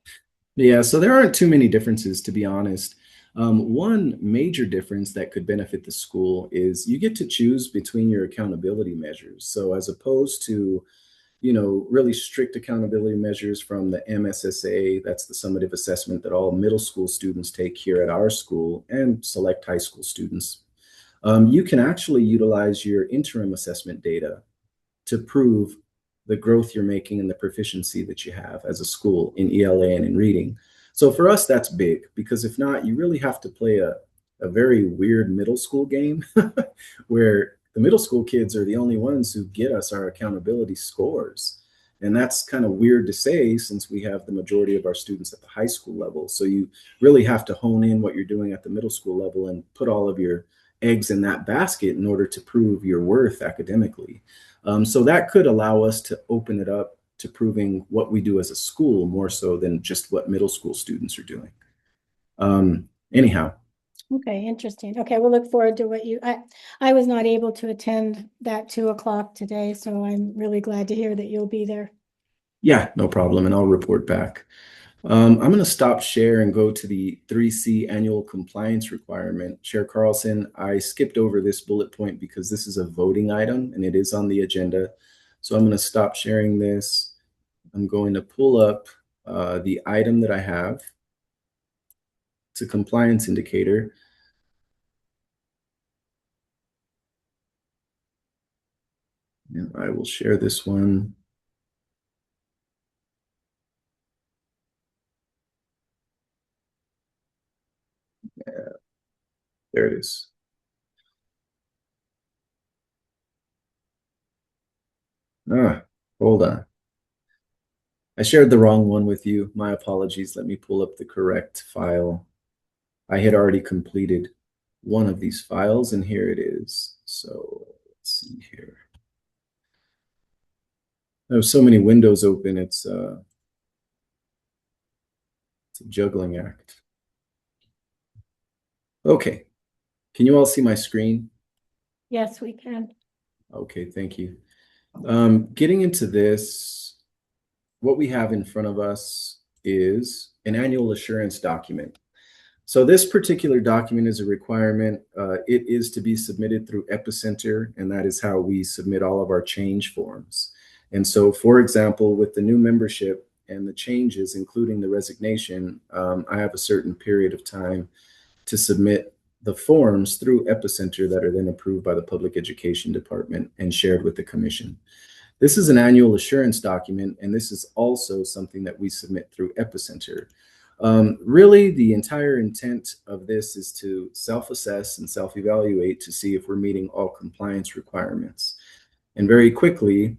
Yeah, so there aren't too many differences, to be honest. One major difference that could benefit the school is you get to choose between your accountability measures. So as opposed to, really strict accountability measures from the MSSA, that's the summative assessment that all middle school students take here at our school and select high school students. You can actually utilize your interim assessment data to prove the growth you're making and the proficiency that you have as a school in ELA and in reading. So for us, that's big, because if not, you really have to play a very weird middle school game where the middle school kids are the only ones who get us our accountability scores. And that's kind of weird to say since we have the majority of our students at the high school level. So you really have to hone in what you're doing at the middle school level and put all of your eggs in that basket in order to prove your worth academically. So that could allow us to open it up to proving what we do as a school more so than just what middle school students are doing. Anyhow. Okay, interesting. Okay, we'll look forward to I was not able to attend that 2:00 today, so I'm really glad to hear that you'll be there. Yeah, no problem. And I'll report back. I'm going to stop share and go to the 3C annual compliance requirement. Chair Carlson, I skipped over this bullet point because this is a voting item and it is on the agenda. So I'm going to stop sharing this. I'm going to pull up the item that I have. It's a compliance indicator. And I will share this one. Yeah, there it is. Hold on. I shared the wrong one with you. My apologies. Let me pull up the correct file. I had already completed one of these files, and here it is. So let's see here. There's so many windows open. It's a juggling act. Okay. Can you all see my screen? Yes, we can. Okay, thank you. Getting into this, what we have in front of us is an annual assurance document. So this particular document is a requirement. It is to be submitted through Epicenter, and that is how we submit all of our change forms. And so, for example, with the new membership and the changes, including the resignation, I have a certain period of time to submit the forms through Epicenter that are then approved by the Public Education Department and shared with the Commission. This is an annual assurance document, and this is also something that we submit through Epicenter. Really, the entire intent of this is to self-assess and self-evaluate to see if we're meeting all compliance requirements. And very quickly,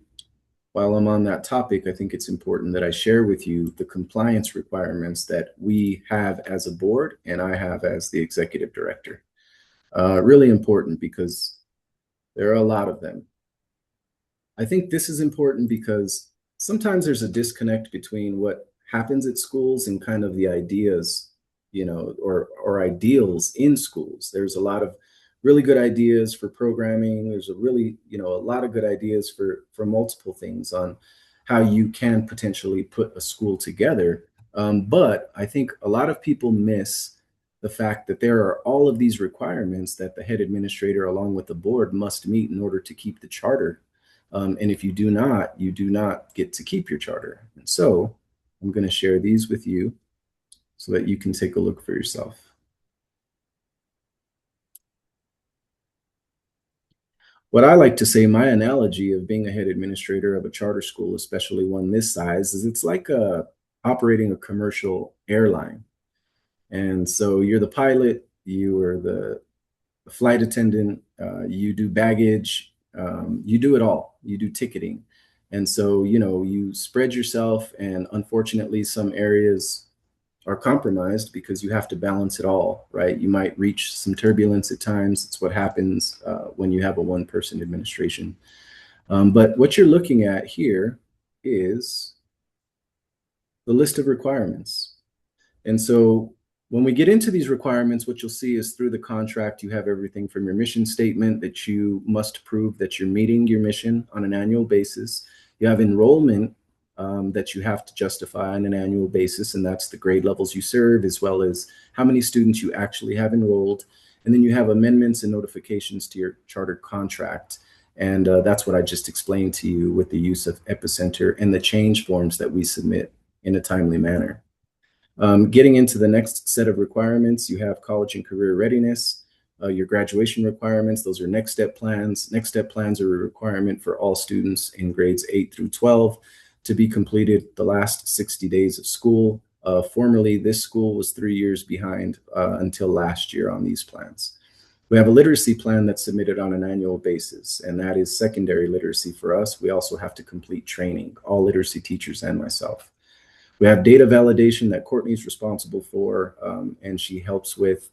while I'm on that topic, I think it's important that I share with you the compliance requirements that we have as a board and I have as the executive director. Really important because there are a lot of them. I think this is important because sometimes there's a disconnect between what happens at schools and kind of the ideas, or ideals in schools. There's a lot of really good ideas for programming. There's a lot of good ideas for multiple things on how you can potentially put a school together. But I think a lot of people miss the fact that there are all of these requirements that the head administrator along with the board must meet in order to keep the charter. And if you do not get to keep your charter. And so I'm going to share these with you so that you can take a look for yourself. What I like to say, my analogy of being a head administrator of a charter school, especially one this size, is it's like operating a commercial airline. And so you're the pilot, you are the flight attendant, you do baggage, you do it all. You do ticketing. And so, you spread yourself, and unfortunately, some areas are compromised because you have to balance it all, right? You might reach some turbulence at times. It's what happens when you have a one-person administration. But what you're looking at here is the list of requirements. And so when we get into these requirements, what you'll see is through the contract, you have everything from your mission statement that you must prove that you're meeting your mission on an annual basis. You have enrollment that you have to justify on an annual basis, and that's the grade levels you serve, as well as how many students you actually have enrolled. And then you have amendments and notifications to your charter contract. And that's what I just explained to you with the use of Epicenter and the change forms that we submit in a timely manner. Getting into the next set of requirements, you have college and career readiness, your graduation requirements. Those are next step plans. Next step plans are a requirement for all students in grades 8 through 12 to be completed the last 60 days of school. Formerly, this school was 3 years behind until last year on these plans. We have a literacy plan that's submitted on an annual basis, and that is secondary literacy for us. We also have to complete training, all literacy teachers and myself. We have data validation that Courtney's responsible for, and she helps with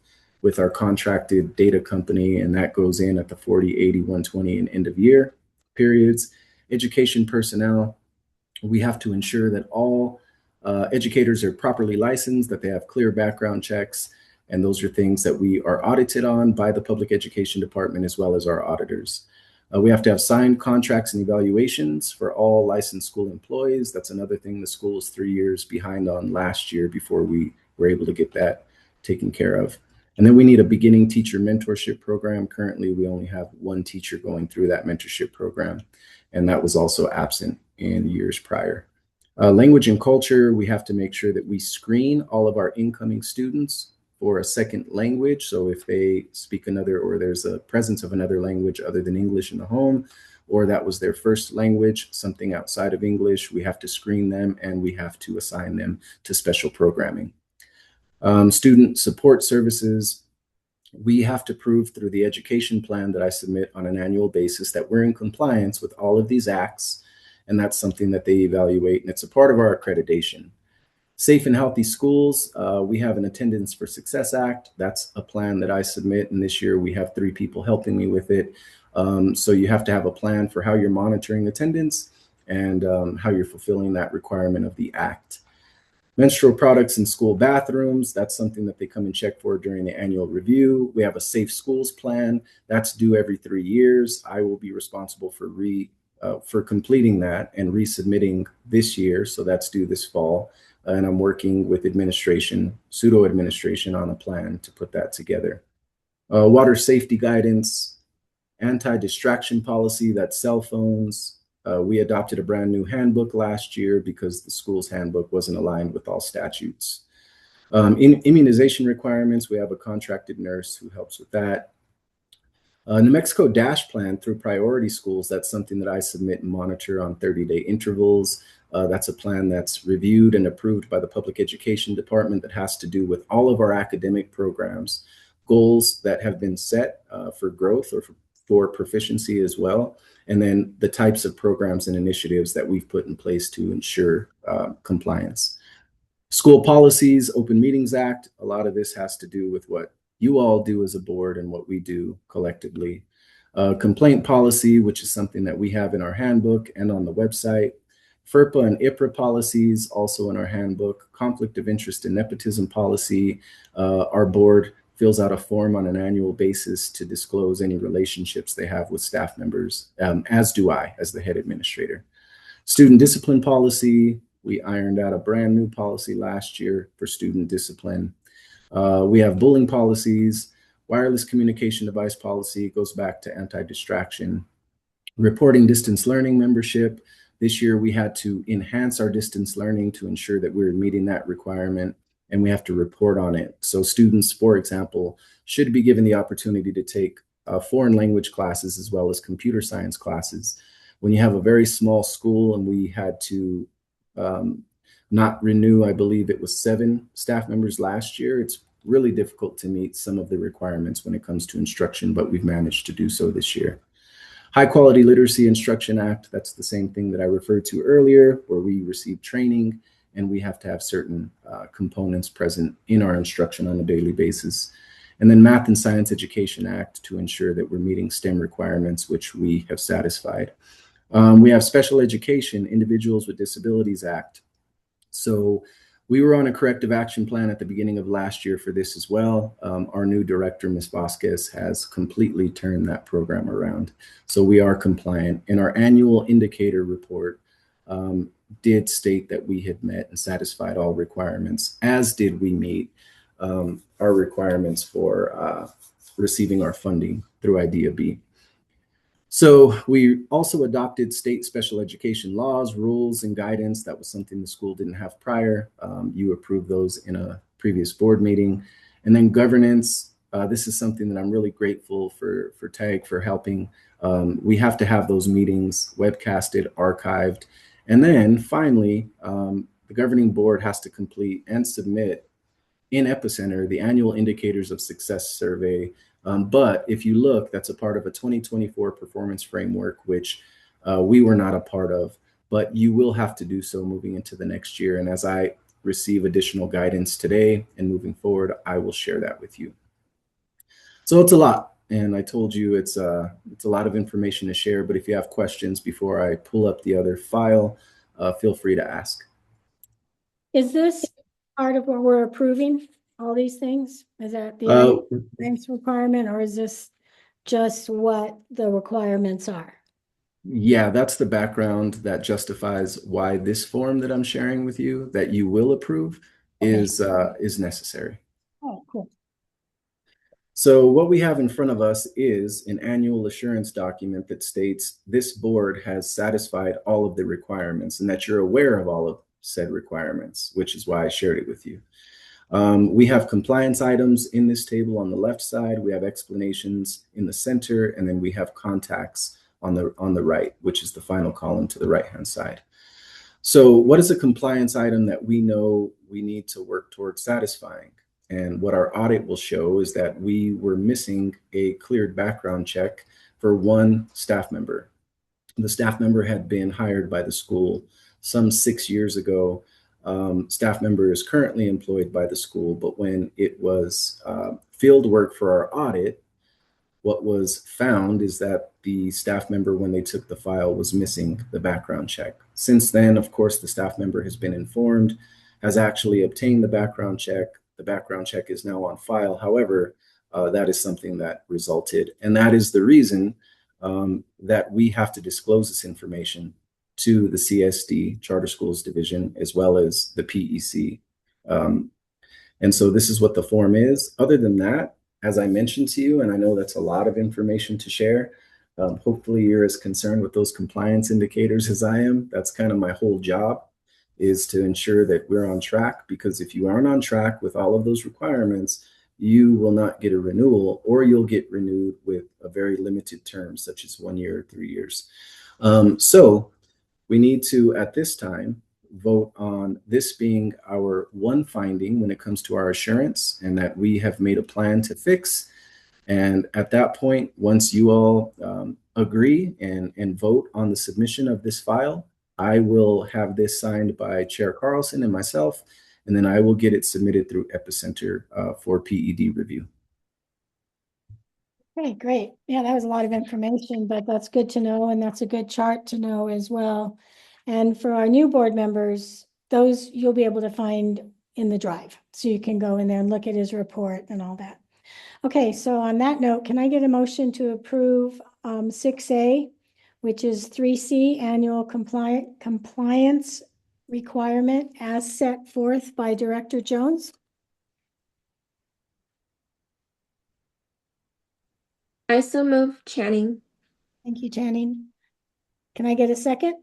our contracted data company, and that goes in at the 40, 80, 120, and end of year periods. Education personnel, we have to ensure that all educators are properly licensed, that they have clear background checks, and those are things that we are audited on by the Public Education Department as well as our auditors. We have to have signed contracts and evaluations for all licensed school employees. That's another thing the school was 3 years behind on last year before we were able to get that taken care of. And then we need a beginning teacher mentorship program. Currently, we only have one teacher going through that mentorship program, and that was also absent in years prior. Language and culture, we have to make sure that we screen all of our incoming students for a second language. So if they speak another, or there's a presence of another language other than English in the home, or that was their first language, something outside of English, we have to screen them and we have to assign them to special programming. Student support services, we have to prove through the education plan that I submit on an annual basis that we're in compliance with all of these acts, and that's something that they evaluate, and it's a part of our accreditation. Safe and healthy schools, we have an Attendance for Success Act. That's a plan that I submit, and this year we have 3 people helping me with it. So you have to have a plan for how you're monitoring attendance and how you're fulfilling that requirement of the act. Menstrual products in school bathrooms, that's something that they come and check for during the annual review. We have a Safe Schools plan that's due every 3 years. I will be responsible for completing that and resubmitting this year, so that's due this fall. And I'm working with administration, pseudo administration, on a plan to put that together. Water safety guidance, anti-distraction policy, that's cell phones. We adopted a brand new handbook last year because the school's handbook wasn't aligned with all statutes. Immunization requirements, we have a contracted nurse who helps with that. New Mexico DASH plan through priority schools, that's something that I submit and monitor on 30-day intervals. That's a plan that's reviewed and approved by the Public Education Department that has to do with all of our academic programs, goals that have been set for growth or for proficiency as well, and then the types of programs and initiatives that we've put in place to ensure compliance. School policies, Open Meetings Act, a lot of this has to do with what you all do as a board and what we do collectively. Complaint policy, which is something that we have in our handbook and on the website. FERPA and IPRA policies, also in our handbook. Conflict of interest and nepotism policy. Our board fills out a form on an annual basis to disclose any relationships they have with staff members, as do I as the head administrator. Student discipline policy, we ironed out a brand new policy last year for student discipline. We have bullying policies, wireless communication device policy, goes back to anti-distraction. Reporting distance learning membership. This year we had to enhance our distance learning to ensure that we're meeting that requirement, and we have to report on it. So students, for example, should be given the opportunity to take foreign language classes as well as computer science classes. When you have a very small school and we had to not renew, I believe it was 7 staff members last year, it's really difficult to meet some of the requirements when it comes to instruction, but we've managed to do so this year. High Quality Literacy Instruction Act, that's the same thing that I referred to earlier, where we receive training and we have to have certain components present in our instruction on a daily basis. And then Math and Science Education Act to ensure that we're meeting STEM requirements, which we have satisfied. We have Special Education, Individuals with Disabilities Act. So we were on a corrective action plan at the beginning of last year for this as well. Our new director, Ms. Vasquez, has completely turned that program around. So we are compliant. And our annual indicator report did state that we had met and satisfied all requirements, as did we meet our requirements for receiving our funding through IDEA-B. So we also adopted state special education laws, rules, and guidance. That was something the school didn't have prior. You approved those in a previous board meeting. And then governance, this is something that I'm really grateful for TAG for helping. We have to have those meetings webcasted, archived. And then finally, the governing board has to complete and submit in Epicenter the annual Indicators of Success survey. But if you look, that's a part of a 2024 performance framework, which we were not a part of, but you will have to do so moving into the next year. And as I receive additional guidance today and moving forward, I will share that with you. So it's a lot. And I told you it's a lot of information to share, but if you have questions before I pull up the other file, feel free to ask. Is this part of what we're approving, all these things? Is that the strength requirement, or is this just what the requirements are? Yeah, that's the background that justifies why this form that I'm sharing with you that you will approve is necessary. Oh, cool. So what we have in front of us is an annual assurance document that states this board has satisfied all of the requirements and that you're aware of all of said requirements, which is why I shared it with you. We have compliance items in this table on the left side. We have explanations in the center, and then we have contacts on the right, which is the final column to the right-hand side. So what is a compliance item that we know we need to work towards satisfying? And what our audit will show is that we were missing a cleared background check for one staff member. The staff member had been hired by the school some 6 years ago. Staff member is currently employed by the school, but when it was field work for our audit, what was found is that the staff member, when they took the file, was missing the background check. Since then, of course, the staff member has been informed, has actually obtained the background check. The background check is now on file. However, that is something that resulted, and that is the reason that we have to disclose this information to the CSD, Charter Schools Division, as well as the PEC. And so this is what the form is. Other than that, as I mentioned to you, and I know that's a lot of information to share, hopefully you're as concerned with those compliance indicators as I am. That's kind of my whole job, is to ensure that we're on track, because if you aren't on track with all of those requirements, you will not get a renewal, or you'll get renewed with a very limited term, such as 1 year or 3 years. So we need to, at this time, vote on this being our one finding when it comes to our assurance, and that we have made a plan to fix. And at that point, once you all agree and vote on the submission of this file, I will have this signed by Chair Carlson and myself, and then I will get it submitted through Epicenter for PED review. Okay, great. Yeah, that was a lot of information, but that's good to know, and that's a good chart to know as well. And for our new board members, those you'll be able to find in the drive. So you can go in there and look at his report and all that. Okay, so on that note, can I get a motion to approve 6A, which is 3C, annual compliance requirement as set forth by Director Jones? I so move, Channing. Thank you, Channing. Can I get a second?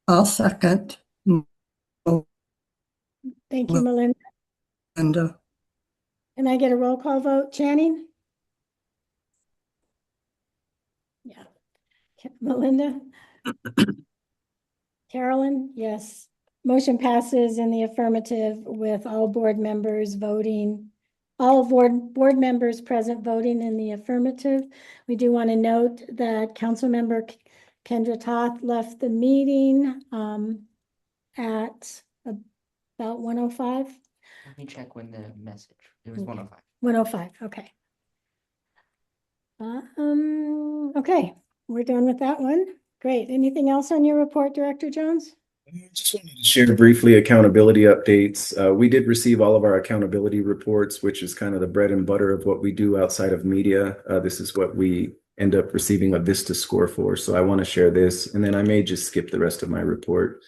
I'll second. Thank you, Malinda. And Can I get a roll call vote? Channing? Yeah. Malinda? Carolyn? Yes. Motion passes in the affirmative with all board members voting all board members present voting in the affirmative. We do want to note that Councilmember Kendra Toth left the meeting at about 1:05. Let me check when the message, it was Okay. 1:05. 1:05, okay. Okay, we're done with that one. Great. Anything else on your report, Director Jones? Just wanted to share briefly accountability updates. We did receive all of our accountability reports, which is kind of the bread and butter of what we do outside of media. This is what we end up receiving a Vista score for. So I want to share this, and then I may just skip the rest of my report.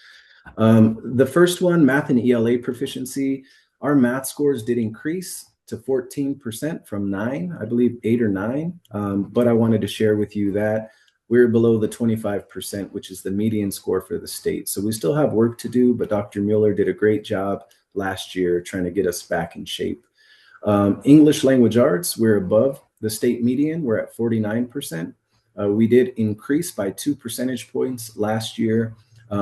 The first one, math and ELA proficiency, our math scores did increase to 14% from 9, I believe 8 or 9. But I wanted to share with you that we're below the 25%, which is the median score for the state. So we still have work to do, but Dr. Mueller did a great job last year trying to get us back in shape. English language arts, we're above the state median. We're at 49%. We did increase by 2 percentage points last year.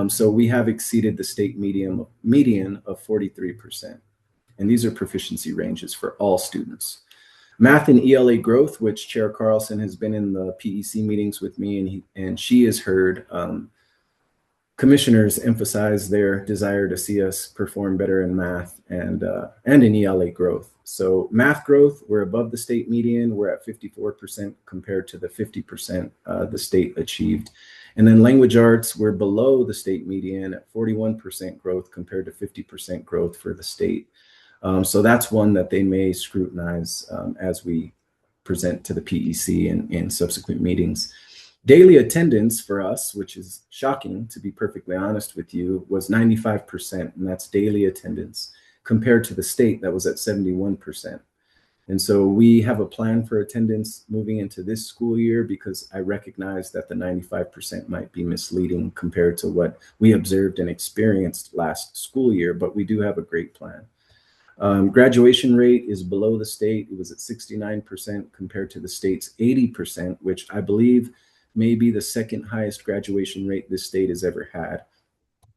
So we have exceeded the state median of 43%. And these are proficiency ranges for all students. Math and ELA growth, which Chair Carlson has been in the PEC meetings with me, and she has heard commissioners emphasize their desire to see us perform better in math and in ELA growth. So math growth, we're above the state median. We're at 54% compared to the 50% the state achieved. And then language arts, we're below the state median at 41% growth compared to 50% growth for the state. So that's one that they may scrutinize as we present to the PEC in subsequent meetings. Daily attendance for us, which is shocking to be perfectly honest with you, was 95%, and that's daily attendance compared to the state that was at 71%. And so we have a plan for attendance moving into this school year because I recognize that the 95% might be misleading compared to what we observed and experienced last school year, but we do have a great plan. Graduation rate is below the state. It was at 69% compared to the state's 80%, which I believe may be the second highest graduation rate this state has ever had.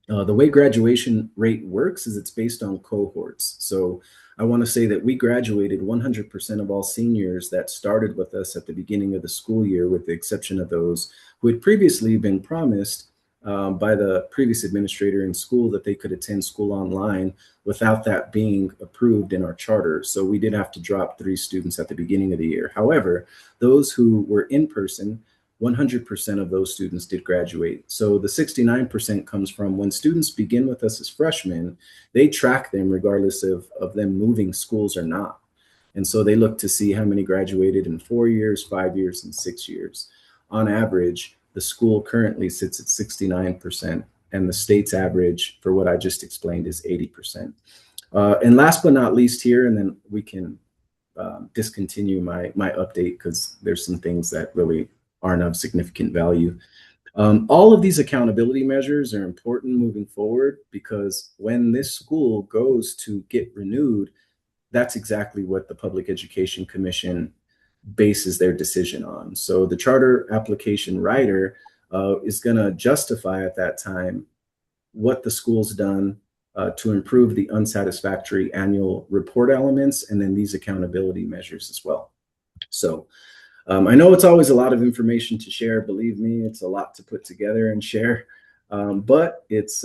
The way graduation rate works is it's based on cohorts. So I want to say that we graduated 100% of all seniors that started with us at the beginning of the school year, with the exception of those who had previously been promised by the previous administrator in school that they could attend school online without that being approved in our charter. So we did have to drop 3 students at the beginning of the year. However, those who were in person, 100% of those students did graduate. So the 69% comes from when students begin with us as freshmen, they track them regardless of them moving schools or not. And so they look to see how many graduated in 4 years, 5 years, and 6 years. On average, the school currently sits at 69%, and the state's average for what I just explained is 80%. And last but not least here, and then we can discontinue my update because there's some things that really aren't of significant value. All of these accountability measures are important moving forward because when this school goes to get renewed, that's exactly what the Public Education Commission bases their decision on. So the charter application writer is going to justify at that time what the school's done to improve the unsatisfactory annual report elements and then these accountability measures as well. So I know it's always a lot of information to share. Believe me, it's a lot to put together and share. But it's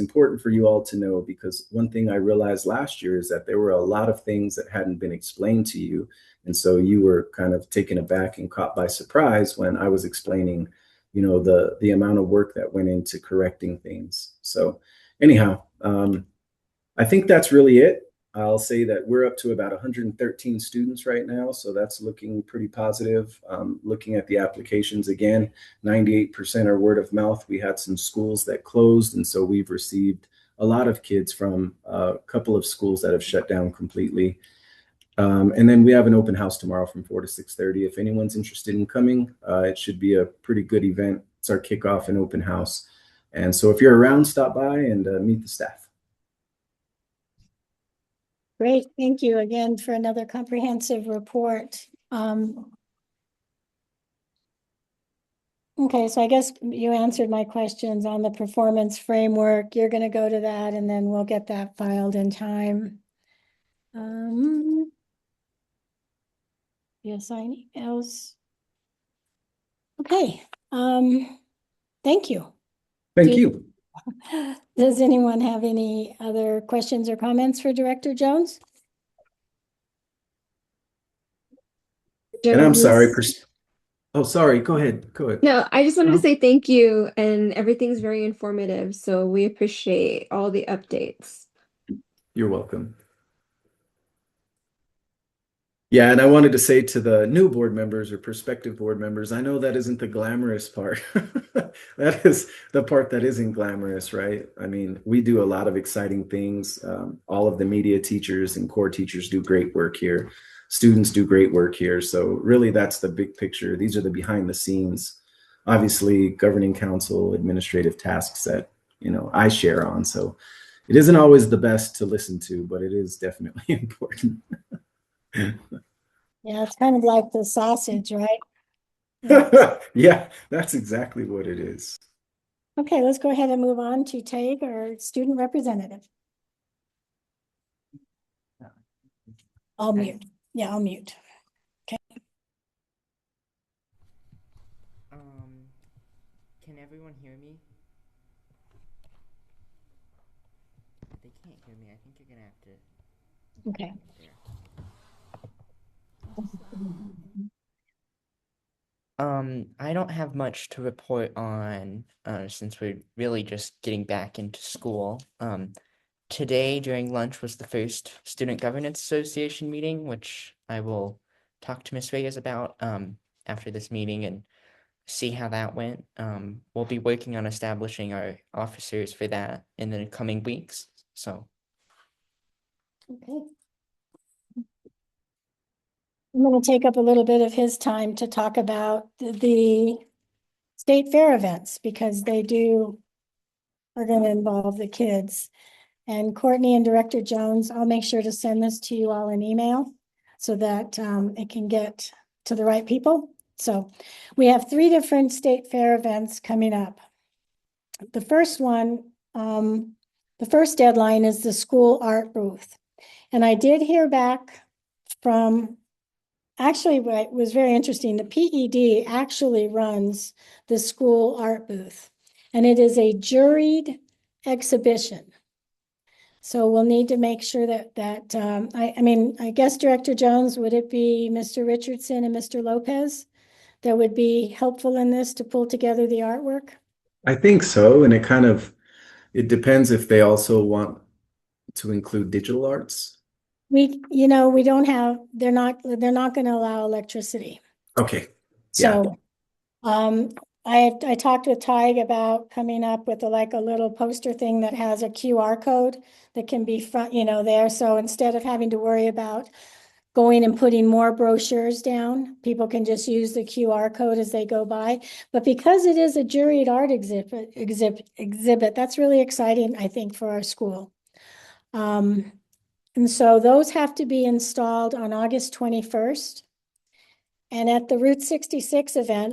important for you all to know, because one thing I realized last year is that there were a lot of things that hadn't been explained to you. And so you were kind of taken aback and caught by surprise when I was explaining, you know, the amount of work that went into correcting things. So anyhow, I think that's really it. I'll say that we're up to about 113 students right now, so that's looking pretty positive. Looking at the applications again, 98% are word of mouth. We had some schools that closed, and so we've received a lot of kids from a couple of schools that have shut down completely. And then we have an open house tomorrow from 4 to 6:30. If anyone's interested in coming, it should be a pretty good event. It's our kickoff and open house. And so if you're around, stop by and meet the staff. Great, thank you again for another comprehensive report. Okay, so I guess you answered my questions on the performance framework. You're going to go to that and then we'll get that filed in time. assigning else. Okay, thank you. Thank Do- you. Does anyone have any other questions or comments for Director Jones? And I'm Jones. sorry. Oh, sorry. Go ahead. Go ahead. No, I just wanted No? to say thank you, and everything's very informative, so we appreciate all the updates. You're welcome. Yeah, and I wanted to say to the new board members or prospective board members, I know that isn't the glamorous part. That is the part that isn't glamorous, right? I mean, we do a lot of exciting things. All of the media teachers and core teachers do great work here. Students do great work here. So really that's the big picture. These are the behind the scenes, obviously governing council, administrative tasks that, I share on. So it isn't always the best to listen to, but it is definitely important. Yeah, it's kind of like the sausage, right? Yeah, that's exactly what it is. Okay, let's go ahead and move on to Taig, our student representative. I'll mute. Yeah, I'll mute. Can everyone hear me? If they can't hear me, I think you're gonna have to. Okay. I don't have much to report on, since we're really just getting back into school. Today during lunch was the first Student Governance Association meeting, which I will talk to Ms. Vegas about, after this meeting and see how that went. We'll be working on establishing our officers for that in the coming weeks, so. Okay. I'm going to take up a little bit of his time to talk about the state fair events because they are going to involve the kids. And Courtney and Director Jones, I'll make sure to send this to you all in email so that it can get to the right people. So we have 3 different state fair events coming up. The first one, the first deadline is the school art booth. And I did hear back from, actually, what was very interesting, the PED actually runs the school art booth, and it is a juried exhibition. So we'll need to make sure I guess Director Jones, would it be Mr. Richardson and Mr. Lopez that would be helpful in this to pull together the artwork? I think so. And it depends if they also want to include digital arts. We don't have, they're not going to allow electricity. Okay. So, I talked with Tig about coming up with a little poster thing that has a QR code that can be front, there. So instead of having to worry about going and putting more brochures down, people can just use the QR code as they go by. But because it is a juried art exhibit, that's really exciting, I think, for our school. And so those have to be installed on August 21st. And at the Route 66 event,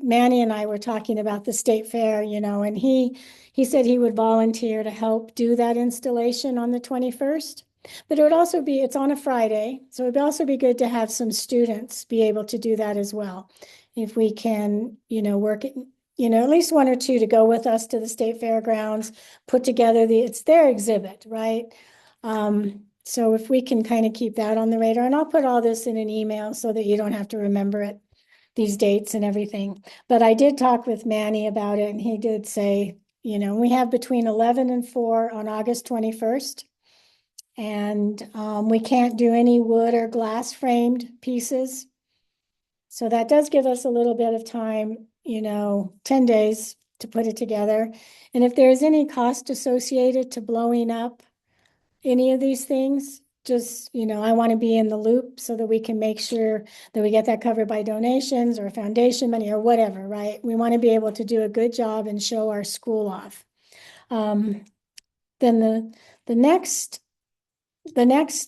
Manny and I were talking about the state fair, and he said he would volunteer to help do that installation on the 21st. But it would also be, it's on a Friday, so it would also be good to have some students be able to do that as well. If we can, work it, at least 1 or 2 to go with us to the state fairgrounds, put together it's their exhibit, right? So if we can kind of keep that on the radar, and I'll put all this in an email so that you don't have to remember it, these dates and everything. But I did talk with Manny about it, and he did say, we have between 11 and 4 on August 21st. And we can't do any wood or glass framed pieces. So that does give us a little bit of time, 10 days to put it together. And if there's any cost associated to blowing up any of these things, just, I want to be in the loop so that we can make sure that we get that covered by donations or foundation money or whatever, right? We want to be able to do a good job and show our school off. Then the next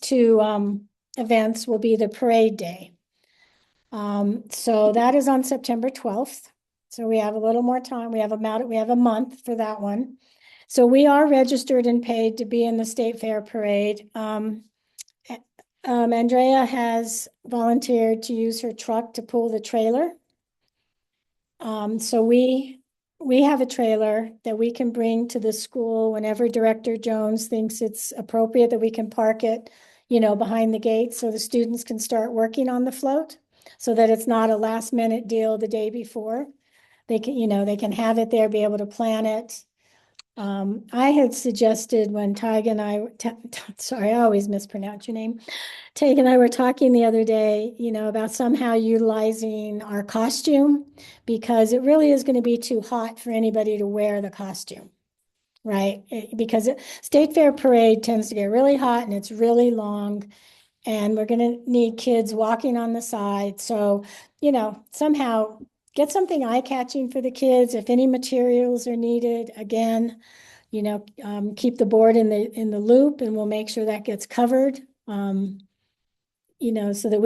2 events will be the parade day. So that is on September 12th. So we have a little more time. We have a month for that one. So we are registered and paid to be in the State Fair Parade. Andrea has volunteered to use her truck to pull the trailer. So we have a trailer that we can bring to the school whenever Director Jones thinks it's appropriate, that we can park it, behind the gate so the students can start working on the float, so that it's not a last minute deal the day before. They can, they can have it there, be able to plan it. I had suggested when Tig and I, sorry, I always mispronounce your name. Tig and I were talking the other day, about somehow utilizing our costume, because it really is going to be too hot for anybody to wear the costume, right? Because State Fair Parade tends to get really hot and it's really long, and we're going to need kids walking on the side. So, somehow get something eye-catching for the kids. If any materials are needed, again, keep the board in the loop, and we'll make sure that gets covered. So that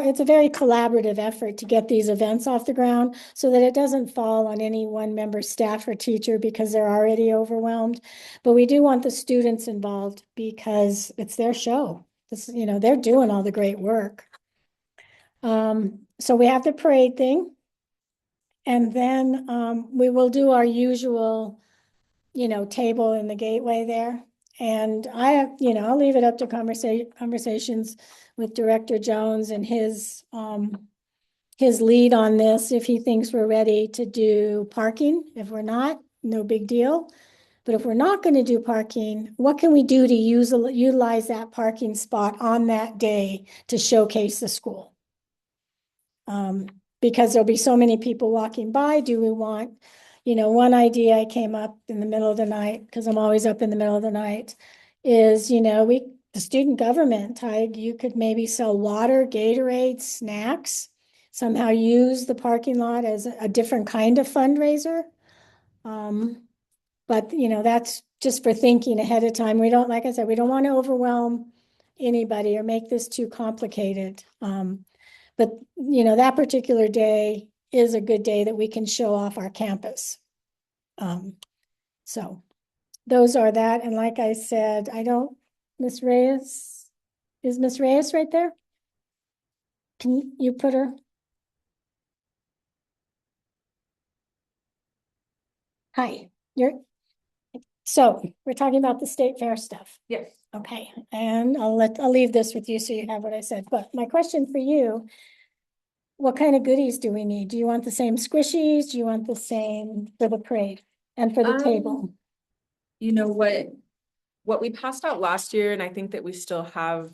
it's a very collaborative effort to get these events off the ground, so that it doesn't fall on any one member staff or teacher because they're already overwhelmed. But we do want the students involved because it's their show. They're doing all the great work. So we have the parade thing. And then we will do our usual, table in the gateway there. And I'll leave it up to conversations with Director Jones and his lead on this. If he thinks we're ready to do parking, if we're not, no big deal. But if we're not going to do parking, what can we do to utilize that parking spot on that day to showcase the school? Because there'll be so many people walking by. Do we want, one idea I came up in the middle of the night, because I'm always up in the middle of the night, is, the student government, you could maybe sell water, Gatorade, snacks, somehow use the parking lot as a different kind of fundraiser. But, that's just for thinking ahead of time. Like I said, we don't want to overwhelm anybody or make this too complicated. But, that particular day is a good day that we can show off our campus. So those are that. And like I said, Miss Reyes, is Miss Reyes right there? Can you put her? Hi, so we're talking about the state fair stuff. Yes. Okay, and I'll leave this with you so you have what I said. But my question for you, what kind of goodies do we need? Do you want the same squishies? Do you want the same for the parade and for the table? You know what we passed out last year, and I think that we still have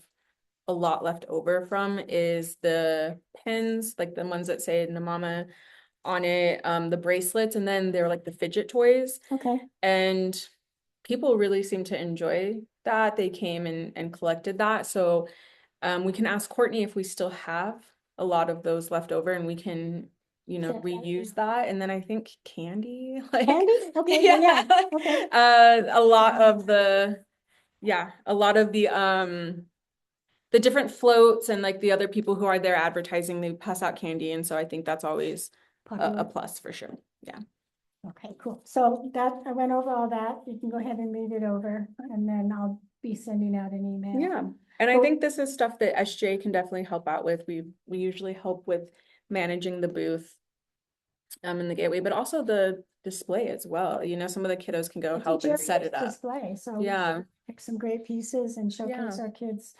a lot left over from, is the pins, like the ones that say NMAMA on it, the bracelets, and then they're like the fidget toys. Okay. And people really seem to enjoy that. They came and collected that. So we can ask Courtney if we still have a lot of those left over, and we can, reuse that. And then I think candy, Candy? Okay, yeah. okay. A lot of the different floats, and like the other people who are there advertising, they pass out candy. And so I think that's always a plus for sure. Yeah. Okay, cool. So I went over all that. You can go ahead and read it over, and then I'll be sending out an email. Yeah. And I think this is stuff that SJ can definitely help out with. We usually help with managing the booth in the gateway, but also the display as well. Some of the kiddos can go help and set it up. Display, so yeah, pick some great pieces and showcase our kids.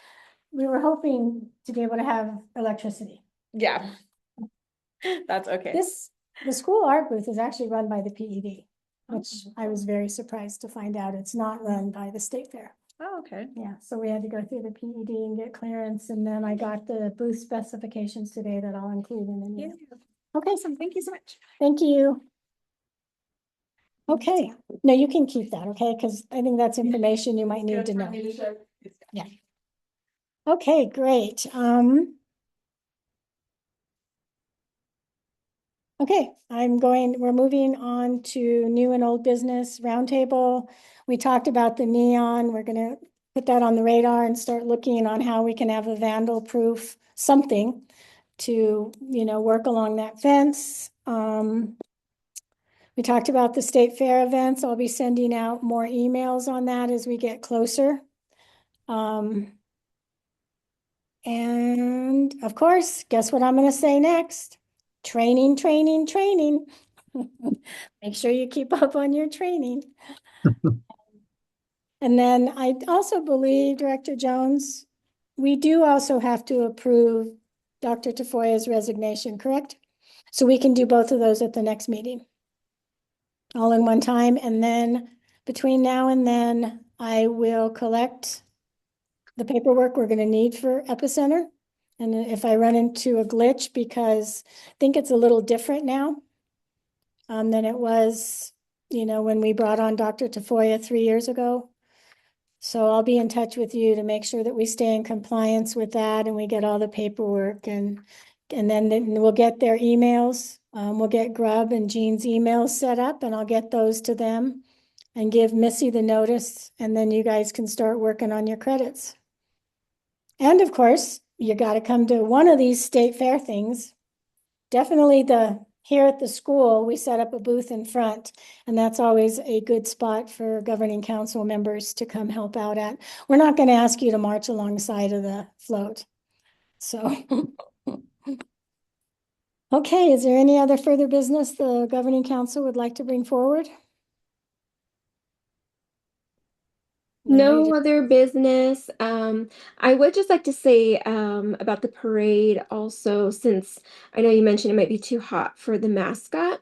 We were hoping to be able to have electricity. Yeah. That's okay. The school art booth is actually run by the PED, which I was very surprised to find out it's not run by the state fair. Oh, okay. Yeah, so we had to go through the PED and get clearance, and then I got the booth specifications today that I'll include in the email. Okay, so thank you so much. Thank you. Okay, no, you can keep that, okay? Because I think that's information you might need to know. Yeah. Okay, great. Okay, we're moving on to new and old business roundtable. We talked about the neon. We're gonna put that on the radar and start looking on how we can have a vandal-proof something to, work along that fence. We talked about the state fair events. I'll be sending out more emails on that as we get closer. And of course, guess what I'm going to say next? Training, training, training. Make sure you keep up on your training. And then I also believe, Director Jones, we do also have to approve Dr. Tafoya's resignation, correct? So we can do both of those at the next meeting. All in one time. And then between now and then, I will collect the paperwork we're going to need for Epicenter. And if I run into a glitch, because I think it's a little different now than it was, when we brought on Dr. Tafoya 3 years ago. So I'll be in touch with you to make sure that we stay in compliance with that and we get all the paperwork and then we'll get their emails. We'll get Grub and Jean's emails set up and I'll get those to them and give Missy the notice and then you guys can start working on your credits. And of course, you got to come to one of these state fair things. Definitely here at the school, we set up a booth in front, and that's always a good spot for governing council members to come help out at. We're not going to ask you to march alongside of the float. So, okay, is there any other further business the governing council would like to bring forward? No other business. I would just like to say about the parade also, since I know you mentioned it might be too hot for the mascot.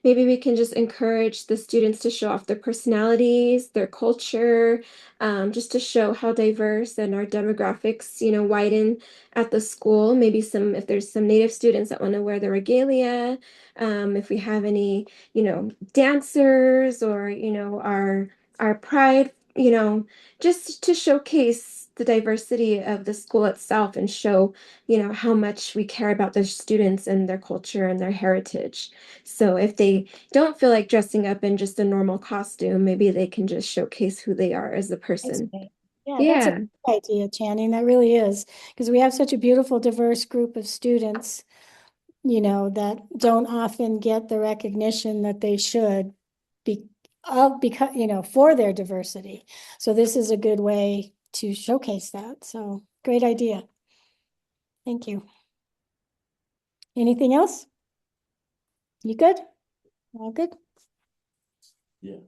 Maybe we can just encourage the students to show off their personalities, their culture, just to show how diverse and our demographics, widen at the school. Maybe if there's some Native students that want to wear the regalia, if we have any, dancers or, our pride, just to showcase the diversity of the school itself and show, how much we care about the students and their culture and their heritage. So if they don't feel like dressing up in just a normal costume, maybe they can just showcase who they are as a person. Yeah, that's a good idea, Channing. That really is, because we have such a beautiful, diverse group of students, that don't often get the recognition that they should because for their diversity. So this is a good way to showcase that. So great idea. Thank you. Anything else? You good? All good? Yeah.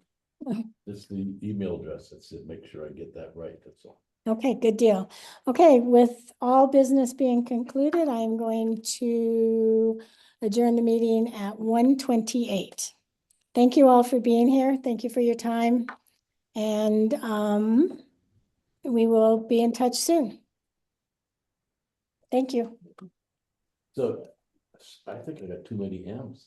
It's the email address. That's it. Make sure I get that right. That's all. Okay, good deal. Okay, with all business being concluded, I'm going to adjourn the meeting at 1:28. Thank you all for being here. Thank you for your time. And we will be in touch soon. Thank you. So I think I got too many M's.